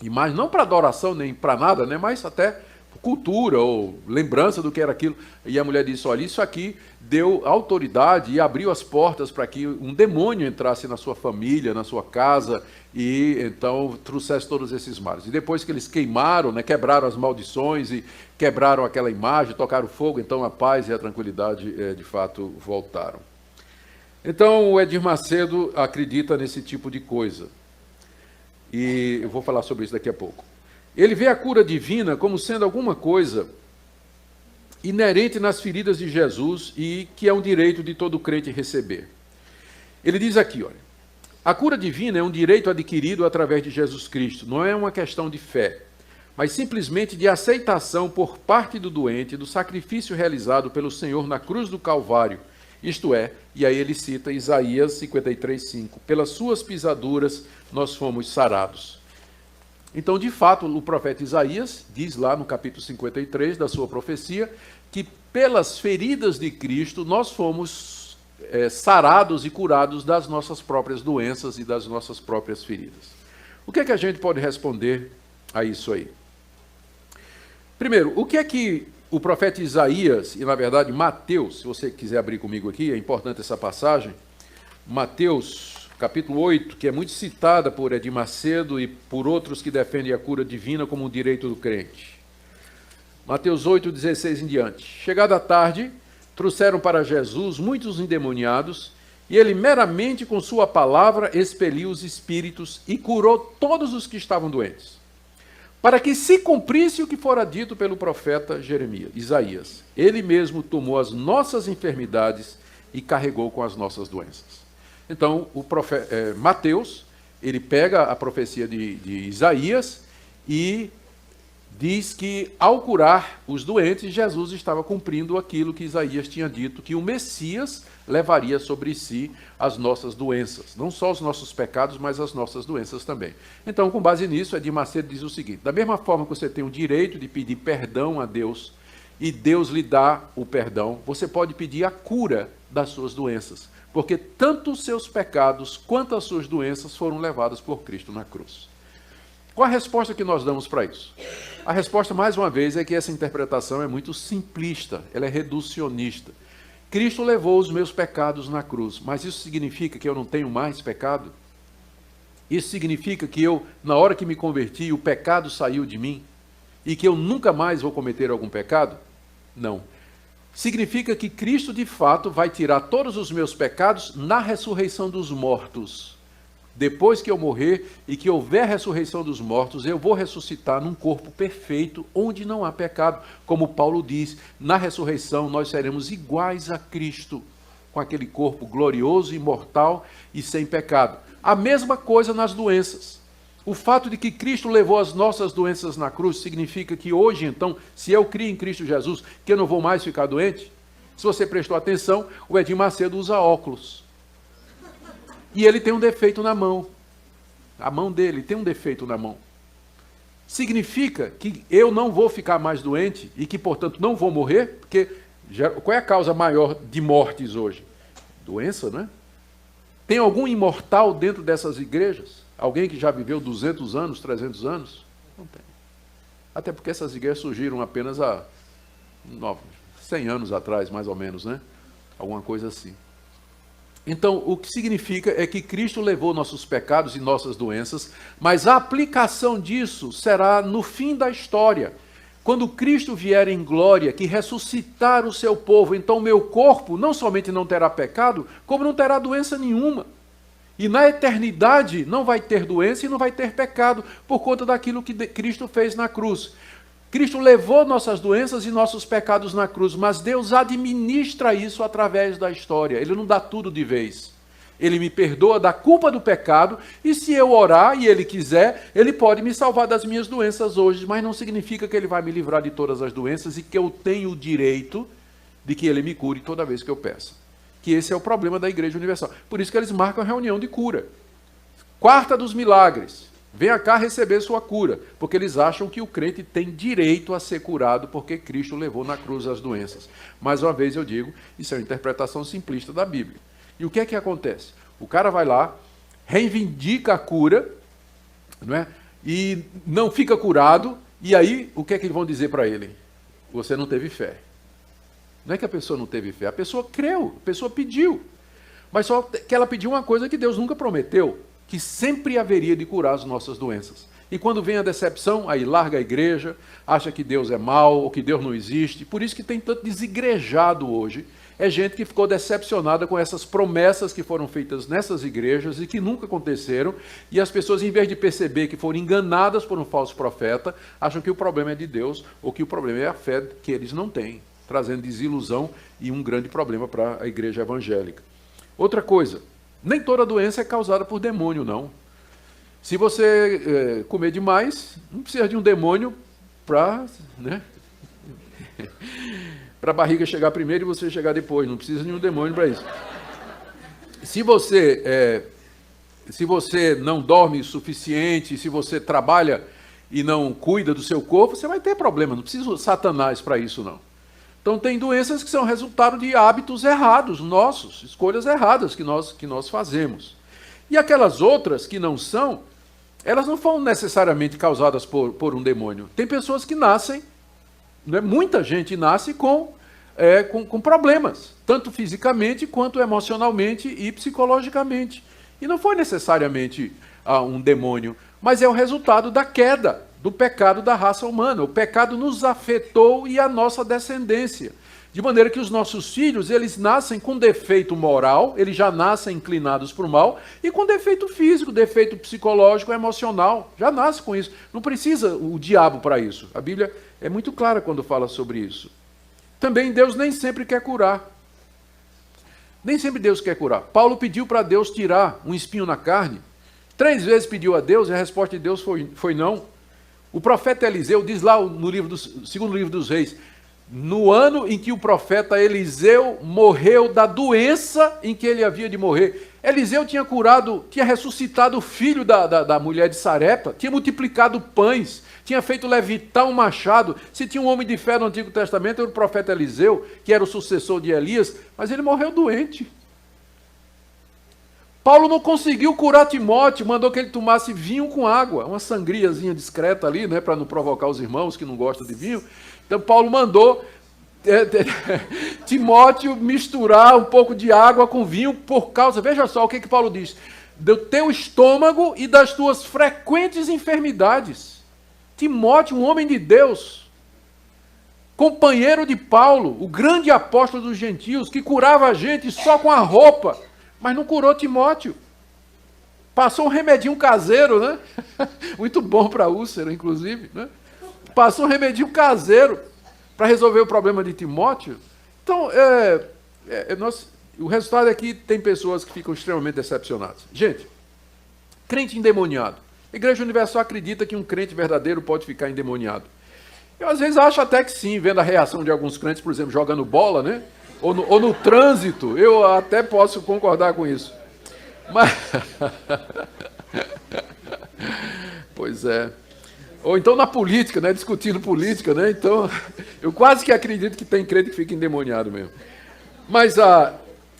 imagens, não para adoração nem para nada, né, mas até cultura ou lembrança do que era aquilo. E a mulher disse: olha, isso aqui deu autoridade e abriu as portas para que um demônio entrasse na sua família, na sua casa, e então trouxesse todos esses males. E depois que eles queimaram, né, quebraram as maldições e quebraram aquela imagem, tocaram fogo, então a paz e a tranquilidade de fato voltaram. Então o Edir Macedo acredita nesse tipo de coisa, e eu vou falar sobre isso daqui a pouco. Ele vê a cura divina como sendo alguma coisa inerente nas feridas de Jesus e que é um direito de todo crente receber. Ele diz aqui, olha, a cura divina é um direito adquirido através de Jesus Cristo, não é uma questão de fé, mas simplesmente de aceitação por parte do doente do sacrifício realizado pelo Senhor na cruz do Calvário, isto é, e aí ele cita Isaías 53:5, pelas suas pisaduras nós fomos sarados. Então, de fato, o profeta Isaías diz lá no capítulo 53 da sua profecia que pelas feridas de Cristo nós fomos sarados e curados das nossas próprias doenças e das nossas próprias feridas. O que é que a gente pode responder a isso aí? Primeiro, o que é que o profeta Isaías, e na verdade Mateus, se você quiser abrir comigo aqui, é importante essa passagem, Mateus capítulo 8, que é muito citada por Edir Macedo e por outros que defendem a cura divina como um direito do crente. Mateus 8, 16 em diante. Chegada a tarde, trouxeram para Jesus muitos endemoniados, e ele meramente com sua palavra expeliu os espíritos e curou todos os que estavam doentes, para que se cumprisse o que fora dito pelo profeta Isaías. Ele mesmo tomou as nossas enfermidades e carregou com as nossas doenças. Então, o profeta, Mateus, ele pega a profecia de Isaías e diz que, ao curar os doentes, Jesus estava cumprindo aquilo que Isaías tinha dito, que o Messias levaria sobre si as nossas doenças. Não só os nossos pecados, mas as nossas doenças também. Então, com base nisso, Edir Macedo diz o seguinte: da mesma forma que você tem o direito de pedir perdão a Deus, e Deus lhe dá o perdão, você pode pedir a cura das suas doenças. Porque tanto os seus pecados quanto as suas doenças foram levadas por Cristo na cruz. Qual a resposta que nós damos para isso? A resposta, mais uma vez, é que essa interpretação é muito simplista, ela é reducionista. Cristo levou os meus pecados na cruz, mas isso significa que eu não tenho mais pecado? Isso significa que eu, na hora que me converti, o pecado saiu de mim? E que eu nunca mais vou cometer algum pecado? Não. Significa que Cristo, de fato, vai tirar todos os meus pecados na ressurreição dos mortos. Depois que eu morrer e que houver ressurreição dos mortos, eu vou ressuscitar num corpo perfeito, onde não há pecado. Como Paulo diz, na ressurreição nós seremos iguais a Cristo, com aquele corpo glorioso, imortal e sem pecado. A mesma coisa nas doenças. O fato de que Cristo levou as nossas doenças na cruz significa que hoje, então, se eu crio em Cristo Jesus, que eu não vou mais ficar doente? Se você prestou atenção, o Edir Macedo usa óculos. E ele tem um defeito na mão. A mão dele tem um defeito na mão. Significa que eu não vou ficar mais doente e que, portanto, não vou morrer? Porque qual é a causa maior de mortes hoje? Doença, né? Tem algum imortal dentro dessas igrejas? Alguém que já viveu 200 anos, 300 anos? Não tem. Até porque essas igrejas surgiram apenas há 100 anos atrás, mais ou menos, né? Alguma coisa assim. Então, o que significa é que Cristo levou nossos pecados e nossas doenças, mas a aplicação disso será no fim da história. Quando Cristo vier em glória, que ressuscitar o seu povo, então o meu corpo não somente não terá pecado, como não terá doença nenhuma. E na eternidade não vai ter doença e não vai ter pecado por conta daquilo que Cristo fez na cruz. Cristo levou nossas doenças e nossos pecados na cruz, mas Deus administra isso através da história. Ele não dá tudo de vez. Ele me perdoa da culpa do pecado, e se eu orar e Ele quiser, Ele pode me salvar das minhas doenças hoje, mas não significa que Ele vai me livrar de todas as doenças e que eu tenho o direito de que Ele me cure toda vez que eu peça. Que esse é o problema da Igreja Universal. Por isso que eles marcam a reunião de cura. Quarta dos milagres. Venha cá receber sua cura, porque eles acham que o crente tem direito a ser curado porque Cristo levou na cruz as doenças. Mais uma vez eu digo, isso é uma interpretação simplista da Bíblia. E o que é que acontece? O cara vai lá, reivindica a cura, não é? E não fica curado, e aí o que é que vão dizer para ele? Você não teve fé. Não é que a pessoa não teve fé, a pessoa creu, a pessoa pediu. Mas só que ela pediu uma coisa que Deus nunca prometeu, que sempre haveria de curar as nossas doenças. E quando vem a decepção, aí larga a igreja, acha que Deus é mau, ou que Deus não existe. Por isso que tem tanto desigrejado hoje. É gente que ficou decepcionada com essas promessas que foram feitas nessas igrejas e que nunca aconteceram. E as pessoas, em vez de perceber que foram enganadas por um falso profeta, acham que o problema é de Deus, ou que o problema é a fé que eles não têm, trazendo desilusão e um grande problema para a igreja evangélica. Outra coisa, nem toda doença é causada por demônio, não. Se você comer demais, não precisa de um demônio para, né, para a barriga chegar primeiro e você chegar depois. Não precisa de um demônio para isso. Se você não dorme o suficiente, se você trabalha e não cuida do seu corpo, você vai ter problema. Não precisa de Satanás para isso, não. Então tem doenças que são resultado de hábitos errados nossos, escolhas erradas que nós fazemos. E aquelas outras que não são, elas não foram necessariamente causadas por um demônio. Tem pessoas que nascem, né, muita gente nasce com problemas, tanto fisicamente quanto emocionalmente e psicologicamente. E não foi necessariamente um demônio, mas é o resultado da queda, do pecado da raça humana. O pecado nos afetou e a nossa descendência. De maneira que os nossos filhos, eles nascem com defeito moral, eles já nascem inclinados para o mal, e com defeito físico, defeito psicológico, emocional. Já nasce com isso. Não precisa o diabo para isso. A Bíblia é muito clara quando fala sobre isso. Também Deus nem sempre quer curar. Nem sempre Deus quer curar. Paulo pediu para Deus tirar um espinho na carne. 3 vezes pediu a Deus e a resposta de Deus foi não. O profeta Eliseu diz lá no segundo livro dos Reis, no ano em que o profeta Eliseu morreu da doença em que ele havia de morrer. Eliseu tinha ressuscitado o filho da mulher de Sarepta, tinha multiplicado pães, tinha feito levitar um machado. Se tinha um homem de fé no Antigo Testamento, era o profeta Eliseu, que era o sucessor de Elias, mas ele morreu doente. Paulo não conseguiu curar Timóteo, mandou que ele tomasse vinho com água, uma sangriazinha discreta ali, né, para não provocar os irmãos que não gostam de vinho. Então Paulo mandou Timóteo misturar um pouco de água com vinho por causa, veja só o que Paulo diz, do teu estômago e das tuas frequentes enfermidades. Timóteo, um homem de Deus, companheiro de Paulo, o grande apóstolo dos gentios, que curava a gente só com a roupa, mas não curou Timóteo. Passou um remedinho caseiro, né? Muito bom para úlcera, inclusive, né? Passou um remedinho caseiro para resolver o problema de Timóteo. Então, o resultado é que tem pessoas que ficam extremamente decepcionadas. Gente, crente endemoniado. A Igreja Universal acredita que um crente verdadeiro pode ficar endemoniado. Eu, às vezes, acho até que sim, vendo a reação de alguns crentes, por exemplo, jogando bola, né? Ou no trânsito, eu até posso concordar com isso. Mas... Pois é. Ou então na política, né? Discutindo política, né? Então, eu quase que acredito que tem crente que fica endemoniado mesmo. Mas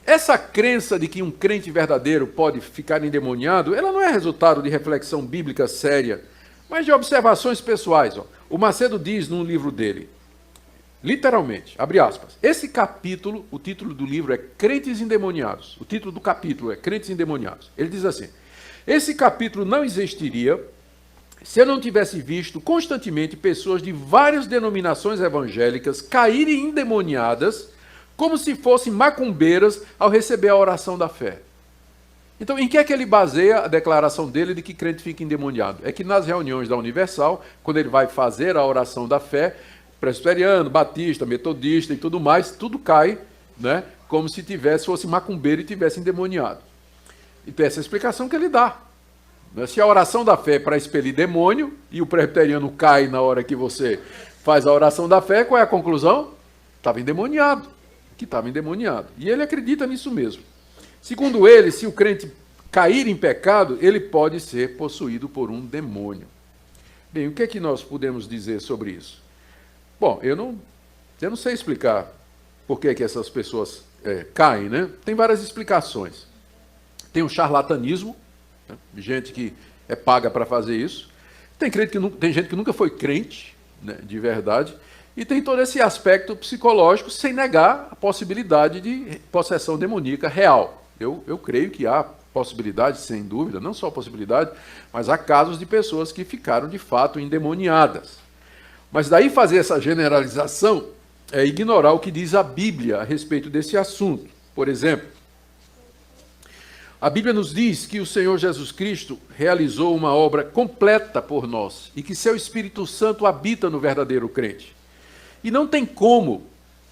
essa crença de que um crente verdadeiro pode ficar endemoniado, ela não é resultado de reflexão bíblica séria, mas de observações pessoais. Ó. O Macedo diz num livro dele, literalmente, abre aspas, esse capítulo, o título do livro é Crentes Endemoniados. O título do capítulo é Crentes Endemoniados. Ele diz assim, esse capítulo não existiria se eu não tivesse visto constantemente pessoas de várias denominações evangélicas caírem endemoniadas como se fossem macumbeiras ao receber a oração da fé. Então, em que é que ele baseia a declaração dele de que crente fica endemoniado? É que nas reuniões da Universal, quando ele vai fazer a oração da fé, presbiteriano, batista, metodista e tudo mais, tudo cai, né, como se fosse macumbeiro e tivesse endemoniado. Então, essa é a explicação que ele dá. Se a oração da fé é para expelir demônio e o presbiteriano cai na hora que você faz a oração da fé, qual é a conclusão? Estava endemoniado. Que estava endemoniado. E ele acredita nisso mesmo. Segundo ele, se o crente cair em pecado, ele pode ser possuído por um demônio. Bem, o que é que nós podemos dizer sobre isso? Bom, eu não sei explicar por que essas pessoas caem, né? Tem várias explicações. Tem o charlatanismo, né? Gente que é paga para fazer isso. Tem gente que nunca foi crente, né, de verdade. E tem todo esse aspecto psicológico, sem negar a possibilidade de possessão demoníaca real. Eu creio que há possibilidade, sem dúvida, não só possibilidade, mas há casos de pessoas que ficaram de fato endemoniadas. Mas daí fazer essa generalização é ignorar o que diz a Bíblia a respeito desse assunto. Por exemplo, a Bíblia nos diz que o Senhor Jesus Cristo realizou uma obra completa por nós e que seu Espírito Santo habita no verdadeiro crente. E não tem como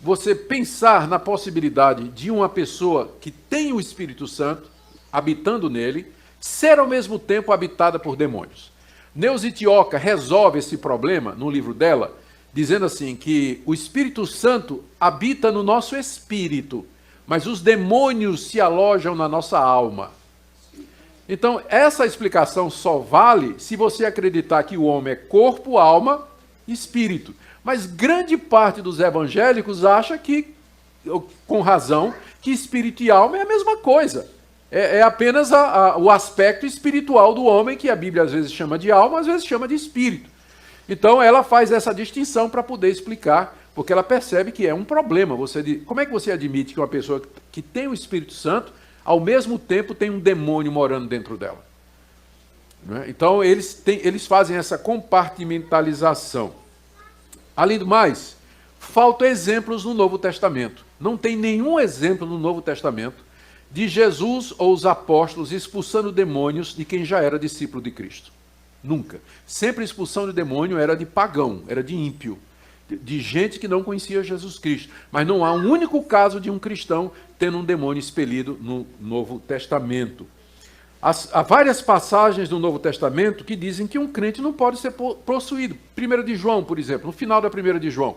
você pensar na possibilidade de uma pessoa que tem o Espírito Santo habitando nele, ser ao mesmo tempo habitada por demônios. Neuza Itioca resolve esse problema no livro dela, dizendo assim que o Espírito Santo habita no nosso espírito, mas os demônios se alojam na nossa alma. Então, essa explicação só vale se você acreditar que o homem é corpo, alma e espírito. Mas grande parte dos evangélicos acha que, com razão, que espírito e alma é a mesma coisa. É apenas o aspecto espiritual do homem, que a Bíblia às vezes chama de alma, às vezes chama de espírito. Então ela faz essa distinção para poder explicar, porque ela percebe que é um problema. Como é que você admite que uma pessoa que tem o Espírito Santo, ao mesmo tempo tem um demônio morando dentro dela? Então eles fazem essa compartimentalização. Além do mais, faltam exemplos no Novo Testamento. Não tem nenhum exemplo no Novo Testamento de Jesus ou os apóstolos expulsando demônios de quem já era discípulo de Cristo. Nunca. Sempre a expulsão de demônio era de pagão, era de ímpio, de gente que não conhecia Jesus Cristo. Mas não há um único caso de um cristão tendo um demônio expelido no Novo Testamento. Há várias passagens do Novo Testamento que dizem que um crente não pode ser possuído. 1 de João, por exemplo, no final da 1 de João.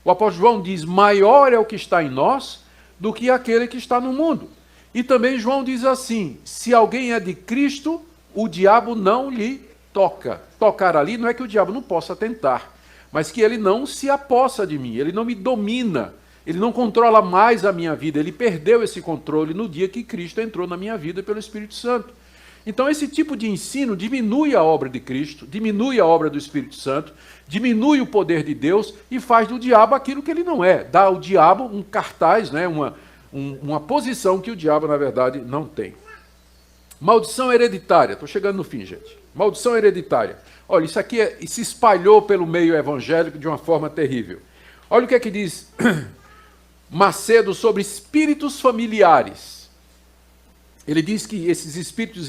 O apóstolo João diz, maior é o que está em nós do que aquele que está no mundo. E também João diz assim, se alguém é de Cristo, o diabo não lhe toca. Tocar ali não é que o diabo não possa tentar, mas que ele não se apossa de mim, ele não me domina, ele não controla mais a minha vida, ele perdeu esse controle no dia que Cristo entrou na minha vida pelo Espírito Santo. Então esse tipo de ensino diminui a obra de Cristo, diminui a obra do Espírito Santo, diminui o poder de Deus e faz do diabo aquilo que ele não é. Dá ao diabo um cartaz, né, uma posição que o diabo, na verdade, não tem. Maldição hereditária. Estou chegando no fim, gente. Maldição hereditária. Olha, isso aqui se espalhou pelo meio evangélico de uma forma terrível. Olha o que é que diz Macedo sobre espíritos familiares. Ele diz que esses espíritos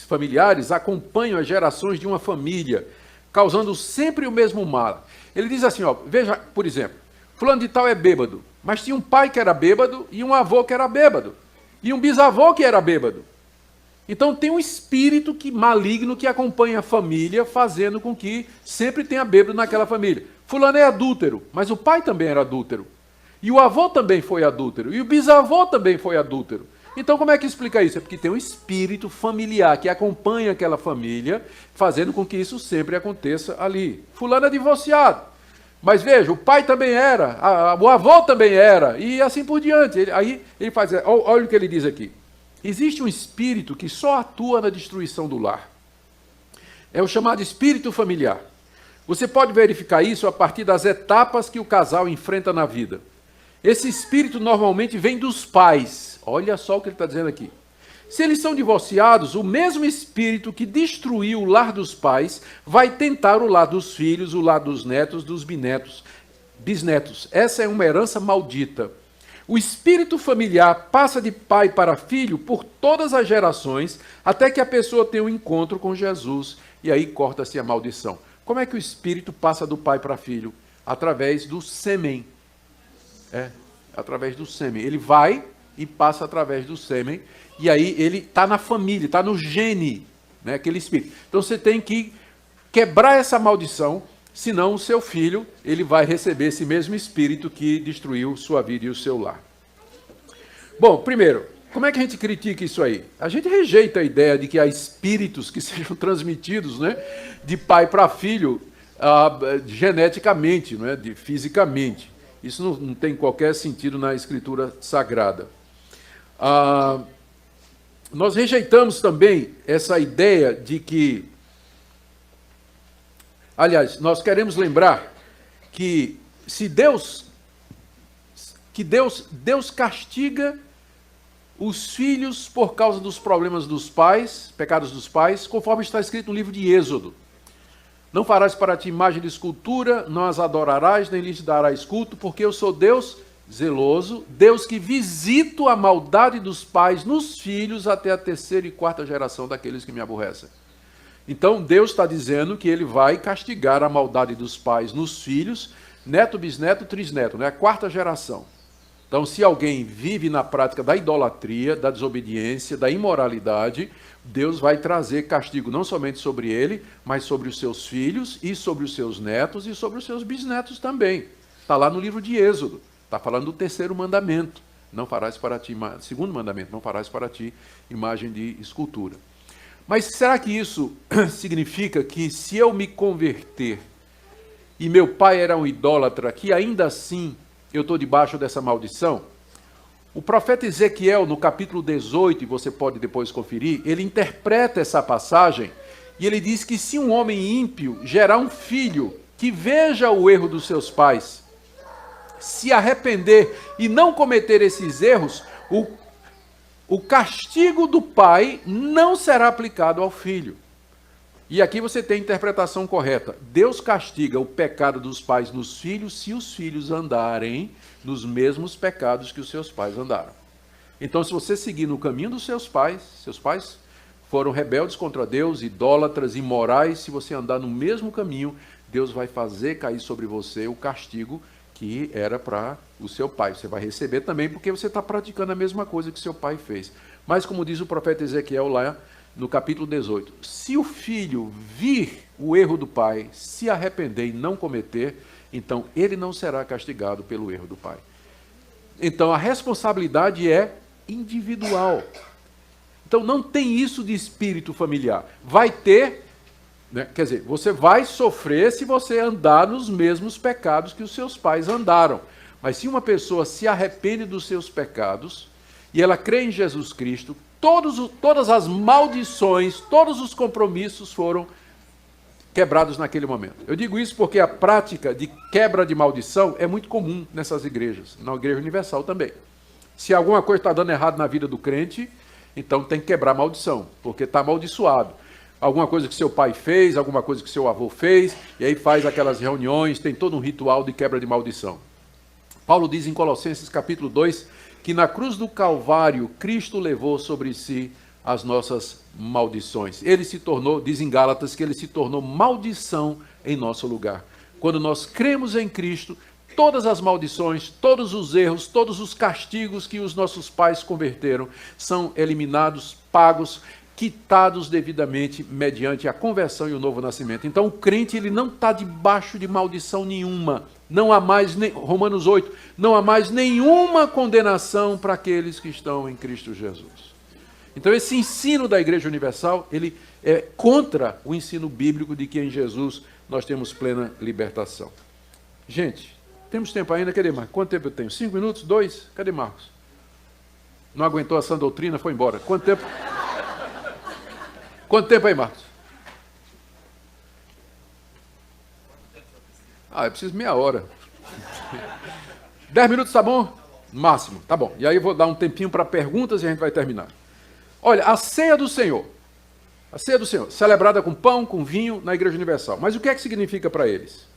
familiares acompanham as gerações de uma família, causando sempre o mesmo mal. Ele diz assim, ó, veja, por exemplo, fulano de tal é bêbado, mas tinha um pai que era bêbado e um avô que era bêbado, e um bisavô que era bêbado. Então tem um espírito maligno que acompanha a família, fazendo com que sempre tenha bêbado naquela família. Fulano é adúltero, mas o pai também era adúltero, e o avô também foi adúltero, e o bisavô também foi adúltero. Então, como é que explica isso? É porque tem um espírito familiar que acompanha aquela família, fazendo com que isso sempre aconteça ali. Fulano é divorciado, mas veja, o pai também era, o avô também era, e assim por diante. Aí ele faz, olha o que ele diz aqui. Existe um espírito que só atua na destruição do lar. É o chamado espírito familiar. Você pode verificar isso a partir das etapas que o casal enfrenta na vida. Esse espírito normalmente vem dos pais. Olha só o que ele está dizendo aqui. Se eles são divorciados, o mesmo espírito que destruiu o lar dos pais vai tentar o lar dos filhos, o lar dos netos, dos bisnetos. Essa é uma herança maldita. O espírito familiar passa de pai para filho por todas as gerações, até que a pessoa tenha um encontro com Jesus, e aí corta-se a maldição. Como é que o espírito passa do pai para filho? Através do sêmen. Através do sêmen. Ele vai e passa através do sêmen, e aí ele está na família, está no gene, né, aquele espírito. Então você tem que quebrar essa maldição, senão o seu filho ele vai receber esse mesmo espírito que destruiu sua vida e o seu lar. Bom, primeiro, como é que a gente critica isso aí? A gente rejeita a ideia de que há espíritos que sejam transmitidos, né, de pai para filho, geneticamente, né, fisicamente. Isso não tem qualquer sentido na Escritura Sagrada. Nós rejeitamos também essa ideia de que... Aliás, nós queremos lembrar que Deus castiga os filhos por causa dos problemas dos pais, pecados dos pais, conforme está escrito no livro de Êxodo. Não farás para ti imagem de escultura, não as adorarás, nem lhes darás culto, porque eu sou Deus zeloso, Deus que visito a maldade dos pais nos filhos até a 3ª e 4ª geração daqueles que me aborrecem. Então, Deus está dizendo que ele vai castigar a maldade dos pais nos filhos, neto, bisneto, trisneto, né? A 4ª geração. Então, se alguém vive na prática da idolatria, da desobediência, da imoralidade, Deus vai trazer castigo não somente sobre ele, mas sobre os seus filhos e sobre os seus netos e sobre os seus bisnetos também. Está lá no livro de Êxodo. Está falando do 3º mandamento. Não farás para ti, 2º mandamento, não farás para ti imagem de escultura. Mas será que isso significa que se eu me converter e meu pai era um idólatra, que ainda assim eu estou debaixo dessa maldição? O profeta Ezequiel, no capítulo 18, e você pode depois conferir, ele interpreta essa passagem e ele diz que se um homem ímpio gerar um filho que veja o erro dos seus pais, se arrepender e não cometer esses erros, o castigo do pai não será aplicado ao filho. E aqui você tem a interpretação correta. Deus castiga o pecado dos pais nos filhos se os filhos andarem nos mesmos pecados que os seus pais andaram. Então, se você seguir no caminho dos seus pais foram rebeldes contra Deus, idólatras, imorais, se você andar no mesmo caminho, Deus vai fazer cair sobre você o castigo que era para o seu pai. Você vai receber também porque você está praticando a mesma coisa que seu pai fez. Mas, como diz o profeta Ezequiel lá no capítulo 18, se o filho vir o erro do pai, se arrepender e não cometer, então ele não será castigado pelo erro do pai. Então a responsabilidade é individual. Então não tem isso de espírito familiar. Vai ter... Quer dizer, você vai sofrer se você andar nos mesmos pecados que os seus pais andaram. Mas se uma pessoa se arrepende dos seus pecados e ela crê em Jesus Cristo, todas as maldições, todos os compromissos foram quebrados naquele momento. Eu digo isso porque a prática de quebra de maldição é muito comum nessas igrejas, na Igreja Universal também. Se alguma coisa está dando errado na vida do crente, então tem que quebrar a maldição, porque está amaldiçoado. Alguma coisa que seu pai fez, alguma coisa que seu avô fez, e aí faz aquelas reuniões, tem todo um ritual de quebra de maldição. Paulo diz em Colossenses capítulo 2, que na cruz do Calvário, Cristo levou sobre si as nossas maldições. Ele se tornou, diz em Gálatas, que ele se tornou maldição em nosso lugar. Quando nós cremos em Cristo, todas as maldições, todos os erros, todos os castigos que os nossos pais converteram, são eliminados, pagos, quitados devidamente mediante a conversão e o novo nascimento. Então o crente ele não está debaixo de maldição nenhuma. Não há mais, Romanos 8, não há mais nenhuma condenação para aqueles que estão em Cristo Jesus. Então esse ensino da Igreja Universal, ele é contra o ensino bíblico de que em Jesus nós temos plena libertação. Gente, temos tempo ainda? Cadê Marcos? Quanto tempo eu tenho? 5 minutos? 2? Cadê Marcos? Não aguentou a sã doutrina, foi embora. Quanto tempo? Quanto tempo aí, Marcos? Eu preciso meia hora. 10 minutos tá bom? Máximo, tá bom. E aí eu vou dar um tempinho para perguntas e a gente vai terminar. Olha, a ceia do Senhor. A ceia do Senhor, celebrada com pão, com vinho, na Igreja Universal. Mas o que é que significa para eles?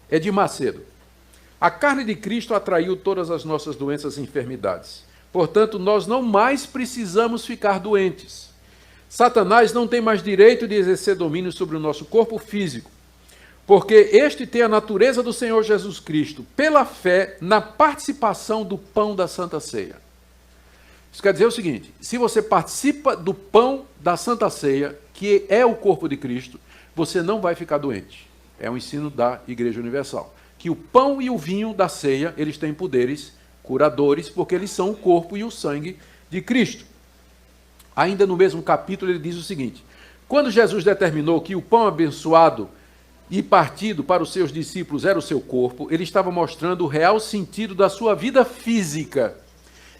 É de Macedo. A carne de Cristo atraiu todas as nossas doenças e enfermidades. Portanto, nós não mais precisamos ficar doentes. Satanás não tem mais direito de exercer domínio sobre o nosso corpo físico, porque este tem a natureza do Senhor Jesus Cristo, pela fé na participação do pão da Santa Ceia. Isso quer dizer o seguinte: se você participa do pão da Santa Ceia, que é o corpo de Cristo, você não vai ficar doente. É um ensino da Igreja Universal. Que o pão e o vinho da ceia, eles têm poderes curadores, porque eles são o corpo e o sangue de Cristo. Ainda no mesmo capítulo ele diz o seguinte: quando Jesus determinou que o pão abençoado e partido para os seus discípulos era o seu corpo, ele estava mostrando o real sentido da sua vida física.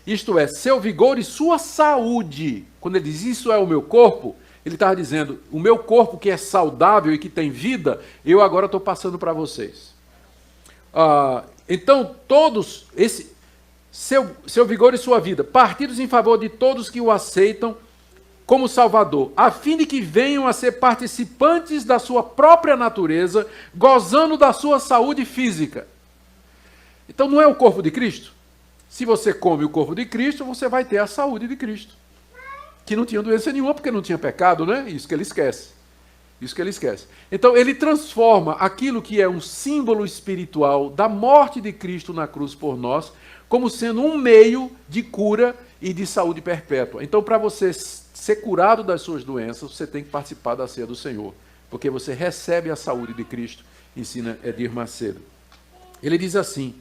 Isto é, seu vigor e sua saúde. Quando ele diz isso é o meu corpo, ele estava dizendo, o meu corpo que é saudável e que tem vida, eu agora estou passando para vocês. Então, todos, seu vigor e sua vida, partidos em favor de todos que o aceitam como Salvador, a fim de que venham a ser participantes da sua própria natureza, gozando da sua saúde física. Então, não é o corpo de Cristo? Se você come o corpo de Cristo, você vai ter a saúde de Cristo. Que não tinha doença nenhuma, porque não tinha pecado, né? Isso que ele esquece. Isso que ele esquece. Então, ele transforma aquilo que é um símbolo espiritual da morte de Cristo na cruz por nós, como sendo um meio de cura e de saúde perpétua. Então, para você ser curado das suas doenças, você tem que participar da ceia do Senhor, porque você recebe a saúde de Cristo, ensina Edir Macedo. Ele diz assim: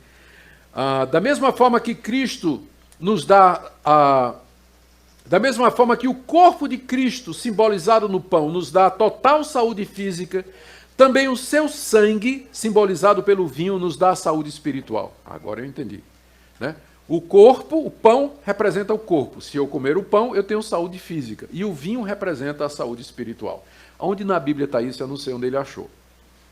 da mesma forma que Cristo nos dá da mesma forma que o corpo de Cristo, simbolizado no pão, nos dá total saúde física, também o seu sangue, simbolizado pelo vinho, nos dá a saúde espiritual. Agora eu entendi, né? O corpo, o pão, representa o corpo. Se eu comer o pão, eu tenho saúde física. E o vinho representa a saúde espiritual. Onde na Bíblia está isso, eu não sei onde ele achou.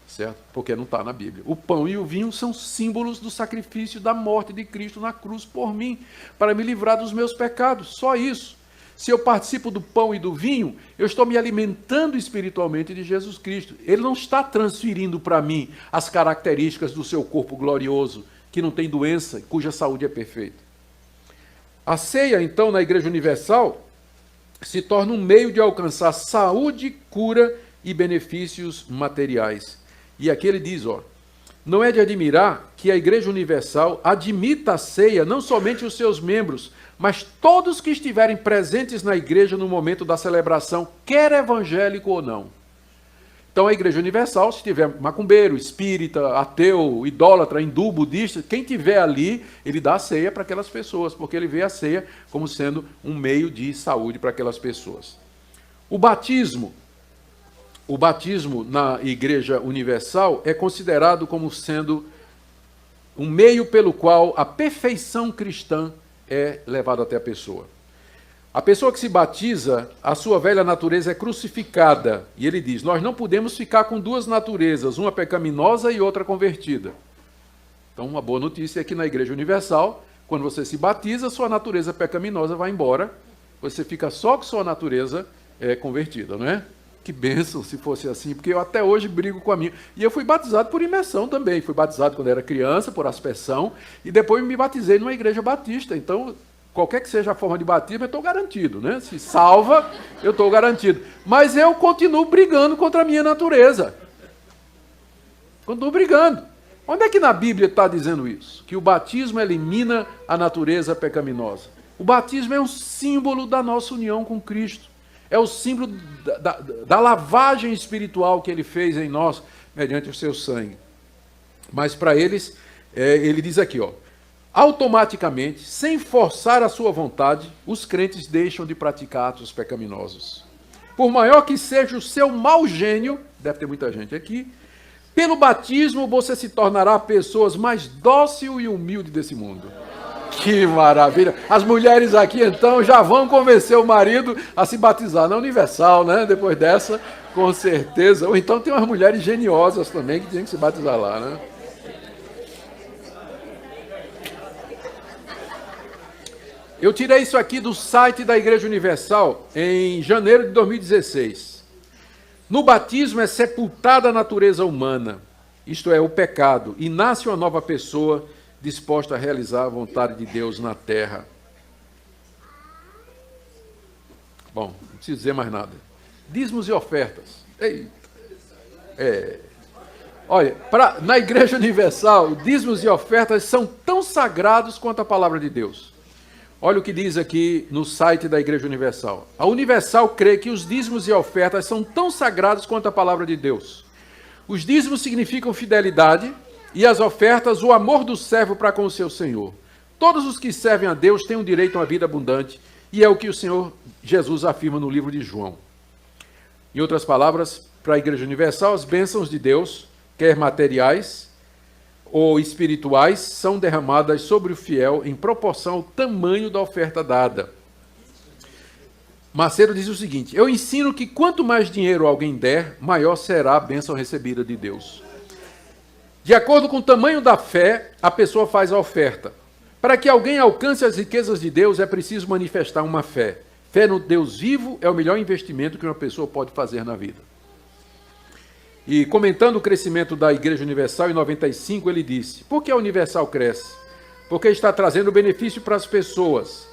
Certo? Porque não está na Bíblia. O pão e o vinho são símbolos do sacrifício da morte de Cristo na cruz por mim, para me livrar dos meus pecados. Só isso. Se eu participo do pão e do vinho, eu estou me alimentando espiritualmente de Jesus Cristo. Ele não está transferindo para mim as características do seu corpo glorioso, que não tem doença, cuja saúde é perfeita. A ceia, então, na Igreja Universal, se torna um meio de alcançar saúde, cura e benefícios materiais. E aqui ele diz, não é de admirar que a Igreja Universal admita a ceia, não somente os seus membros, mas todos que estiverem presentes na igreja no momento da celebração, quer evangélico ou não. Então a Igreja Universal, se tiver macumbeiro, espírita, ateu, idólatra, hindu, budista, quem tiver ali, ele dá a ceia para aquelas pessoas, porque ele vê a ceia como sendo um meio de saúde para aquelas pessoas. O batismo na Igreja Universal é considerado como sendo um meio pelo qual a perfeição cristã é levada até a pessoa. A pessoa que se batiza, a sua velha natureza é crucificada. E ele diz, nós não podemos ficar com duas naturezas, uma pecaminosa e outra convertida. Então, uma boa notícia é que na Igreja Universal, quando você se batiza, sua natureza pecaminosa vai embora, você fica só com sua natureza convertida, não é? Que bênção se fosse assim, porque eu até hoje brigo com a minha. E eu fui batizado por imersão também. Fui batizado quando era criança, por aspersão, e depois me batizei numa igreja batista. Então, qualquer que seja a forma de batismo, eu estou garantido, né? Se salva, eu estou garantido. Mas eu continuo brigando contra a minha natureza. Continuo brigando. Onde é que na Bíblia está dizendo isso? Que o batismo elimina a natureza pecaminosa. O batismo é um símbolo da nossa união com Cristo. É o símbolo da lavagem espiritual que ele fez em nós, mediante o seu sangue. Mas para eles, ele diz aqui, automaticamente, sem forçar a sua vontade, os crentes deixam de praticar atos pecaminosos. Por maior que seja o seu mau gênio, deve ter muita gente aqui, pelo batismo você se tornará pessoas mais dócil e humilde desse mundo. Que maravilha! As mulheres aqui, então, já vão convencer o marido a se batizar na Universal, né? Depois dessa, com certeza. Ou então tem umas mulheres geniosas também que têm que se batizar lá, né? Eu tirei isso aqui do site da Igreja Universal em janeiro de 2016. No batismo é sepultada a natureza humana. isto é, o pecado, e nasce uma nova pessoa disposta a realizar a vontade de Deus na terra. Bom, não preciso dizer mais nada. Dízimos e ofertas. Eita. Olha, na Igreja Universal, dízimos e ofertas são tão sagrados quanto a palavra de Deus. Olha o que diz aqui no site da Igreja Universal. A Universal crê que os dízimos e ofertas são tão sagrados quanto a palavra de Deus. Os dízimos significam fidelidade e as ofertas o amor do servo para com o seu Senhor. Todos os que servem a Deus têm o direito a uma vida abundante e é o que o Senhor Jesus afirma no livro de João. Em outras palavras, para a Igreja Universal, as bênçãos de Deus, quer materiais ou espirituais, são derramadas sobre o fiel em proporção ao tamanho da oferta dada. Macedo diz o seguinte: eu ensino que quanto mais dinheiro alguém der, maior será a bênção recebida de Deus. De acordo com o tamanho da fé, a pessoa faz a oferta. Para que alguém alcance as riquezas de Deus, é preciso manifestar uma fé. Fé no Deus vivo é o melhor investimento que uma pessoa pode fazer na vida. E comentando o crescimento da Igreja Universal, em 95, ele disse: por que a Universal cresce? Porque está trazendo benefício para as pessoas.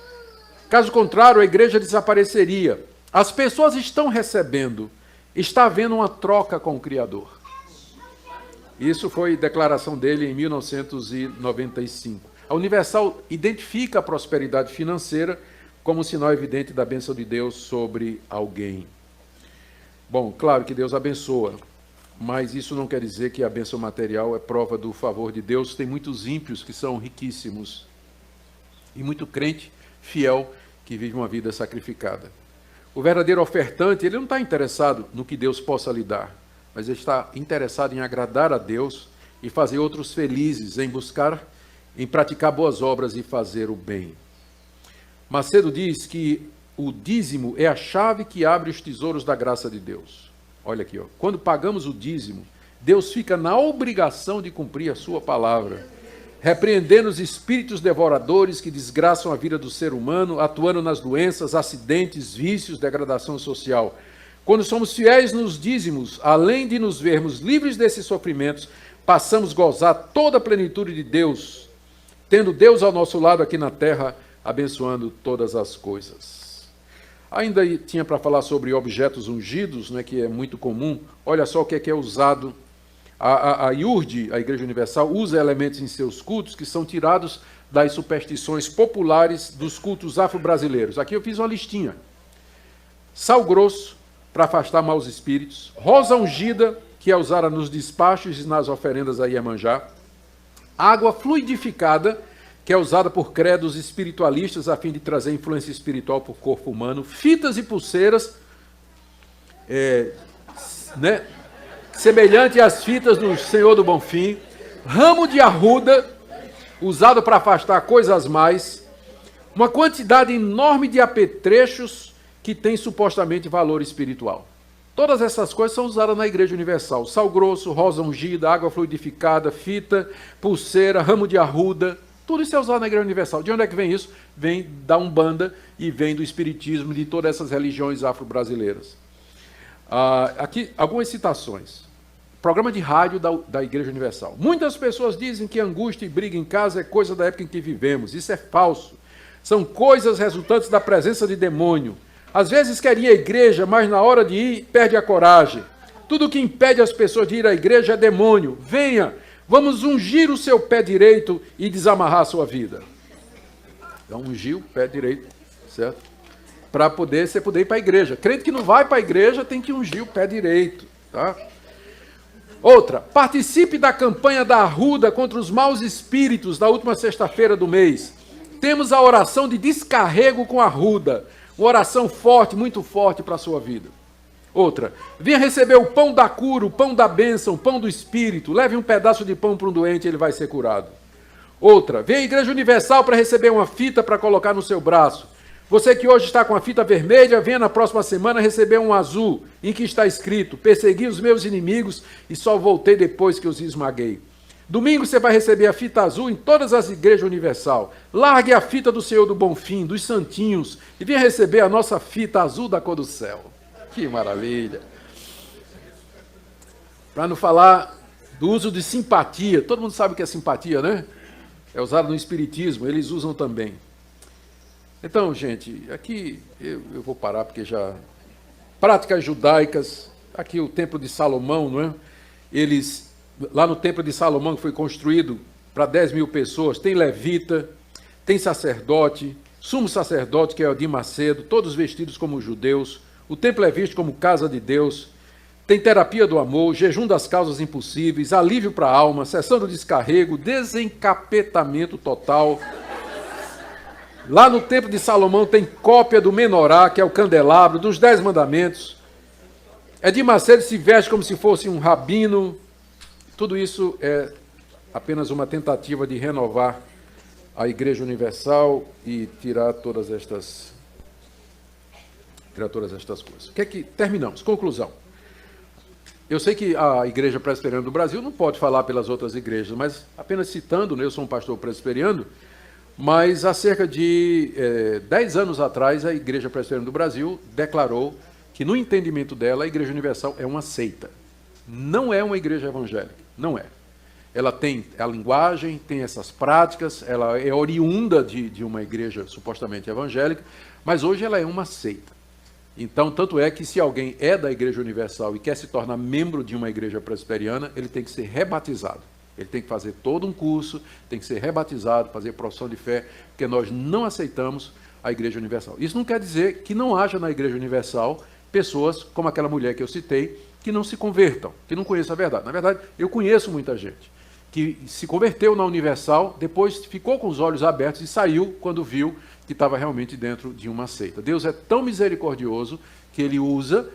Caso contrário, a igreja desapareceria. As pessoas estão recebendo. Está havendo uma troca com o Criador. Isso foi declaração dele em 1995. A Universal identifica a prosperidade financeira como um sinal evidente da bênção de Deus sobre alguém. Bom, claro que Deus abençoa, mas isso não quer dizer que a bênção material é prova do favor de Deus. Tem muitos ímpios que são riquíssimos e muito crente fiel que vive uma vida sacrificada. O verdadeiro ofertante, ele não está interessado no que Deus possa lhe dar, mas ele está interessado em agradar a Deus e fazer outros felizes, em praticar boas obras e fazer o bem. Macedo diz que o dízimo é a chave que abre os tesouros da graça de Deus. Olha aqui, ó. Quando pagamos o dízimo, Deus fica na obrigação de cumprir a sua palavra, repreendendo os espíritos devoradores que desgraçam a vida do ser humano, atuando nas doenças, acidentes, vícios, degradação social. Quando somos fiéis nos dízimos, além de nos vermos livres desses sofrimentos, passamos a gozar toda a plenitude de Deus, tendo Deus ao nosso lado aqui na terra, abençoando todas as coisas. Ainda tinha para falar sobre objetos ungidos, né, que é muito comum. Olha só o que é usado. A IURD, a Igreja Universal, usa elementos em seus cultos que são tirados das superstições populares dos cultos afro-brasileiros. Aqui eu fiz uma listinha. Sal grosso, para afastar maus espíritos. Rosa ungida, que é usada nos despachos e nas oferendas a Iemanjá. Água fluidificada, que é usada por credos espiritualistas a fim de trazer influência espiritual para o corpo humano. Fitas e pulseiras, semelhante às fitas do Senhor do Bonfim. Ramo de arruda, usado para afastar coisas mais. Uma quantidade enorme de apetrechos que tem supostamente valor espiritual. Todas essas coisas são usadas na Igreja Universal. Sal grosso, rosa ungida, água fluidificada, fita, pulseira, ramo de arruda. Tudo isso é usado na Igreja Universal. De onde é que vem isso? Vem da Umbanda e vem do Espiritismo, de todas essas religiões afro-brasileiras. Aqui, algumas citações. Programa de rádio da Igreja Universal. Muitas pessoas dizem que angústia e briga em casa é coisa da época em que vivemos. Isso é falso. São coisas resultantes da presença de demônio. Às vezes quer ir à igreja, mas na hora de ir, perde a coragem. Tudo que impede as pessoas de ir à igreja é demônio. Venha, vamos ungir o seu pé direito e desamarrar a sua vida. Então, ungir o pé direito, certo? Para você poder ir para a igreja. Crente que não vai para a igreja tem que ungir o pé direito, tá? Outra, participe da campanha da Arruda contra os maus espíritos da última sexta-feira do mês. Temos a oração de descarrego com a Arruda. Uma oração forte, muito forte para a sua vida. Outra, venha receber o pão da cura, o pão da bênção, o pão do Espírito. Leve um pedaço de pão para um doente e ele vai ser curado. Outra, venha à Igreja Universal para receber uma fita para colocar no seu braço. Você que hoje está com a fita vermelha, venha na próxima semana receber um azul, em que está escrito: persegui os meus inimigos e só voltei depois que os esmaguei. Domingo você vai receber a fita azul em todas as igrejas Universal. Largue a fita do Senhor do Bonfim, dos Santinhos, e venha receber a nossa fita azul da cor do céu. Que maravilha! Para não falar do uso de simpatia. Todo mundo sabe o que é simpatia, né? É usado no espiritismo, eles usam também. Então, gente, aqui eu vou parar porque já... Práticas judaicas, aqui o Templo de Salomão, não é? Eles, lá no Templo de Salomão, que foi construído para 10 mil pessoas, tem levita, tem sacerdote, sumo sacerdote, que é Edir Macedo, todos vestidos como judeus. O templo é visto como casa de Deus. Tem terapia do amor, jejum das causas impossíveis, alívio para a alma, sessão do descarrego, desencapetamento total. Lá no Templo de Salomão tem cópia do menorá, que é o candelabro, dos 10 mandamentos. Edir Macedo se veste como se fosse um rabino. Tudo isso é apenas uma tentativa de renovar a Igreja Universal e tirar todas estas coisas. O que é que terminamos? Conclusão. Eu sei que a Igreja Presbiteriana do Brasil não pode falar pelas outras igrejas, mas apenas citando, né, eu sou um pastor presbiteriano, mas há cerca de 10 anos atrás a Igreja Presbiteriana do Brasil declarou que, no entendimento dela, a Igreja Universal é uma seita. Não é uma igreja evangélica, não é. Ela tem a linguagem, tem essas práticas, ela é oriunda de uma igreja supostamente evangélica, mas hoje ela é uma seita. Então, tanto é que se alguém é da Igreja Universal e quer se tornar membro de uma igreja presbiteriana, ele tem que ser rebatizado. Ele tem que fazer todo um curso, tem que ser rebatizado, fazer profissão de fé, porque nós não aceitamos a Igreja Universal. Isso não quer dizer que não haja na Igreja Universal pessoas, como aquela mulher que eu citei, que não se convertam, que não conheçam a verdade. Na verdade, eu conheço muita gente que se converteu na Universal, depois ficou com os olhos abertos e saiu quando viu que estava realmente dentro de uma seita. Deus é tão misericordioso que ele usa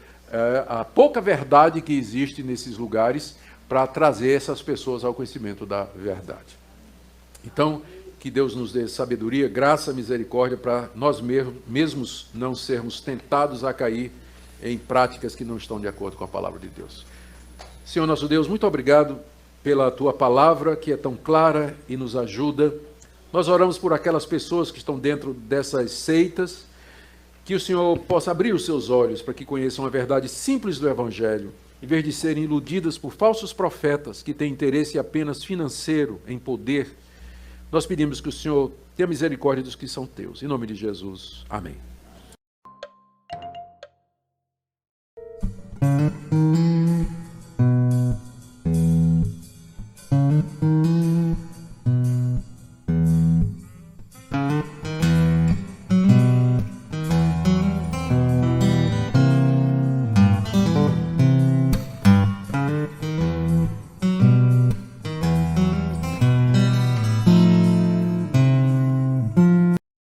a pouca verdade que existe nesses lugares para trazer essas pessoas ao conhecimento da verdade. Então, que Deus nos dê sabedoria, graça, misericórdia, para nós mesmos não sermos tentados a cair em práticas que não estão de acordo com a palavra de Deus. Senhor nosso Deus, muito obrigado pela tua palavra, que é tão clara e nos ajuda. Nós oramos por aquelas pessoas que estão dentro dessas seitas, que o Senhor possa abrir os seus olhos para que conheçam a verdade simples do Evangelho, em vez de serem iludidas por falsos profetas que têm interesse apenas financeiro, em poder. Nós pedimos que o Senhor tenha misericórdia dos que são teus. Em nome de Jesus. Amém.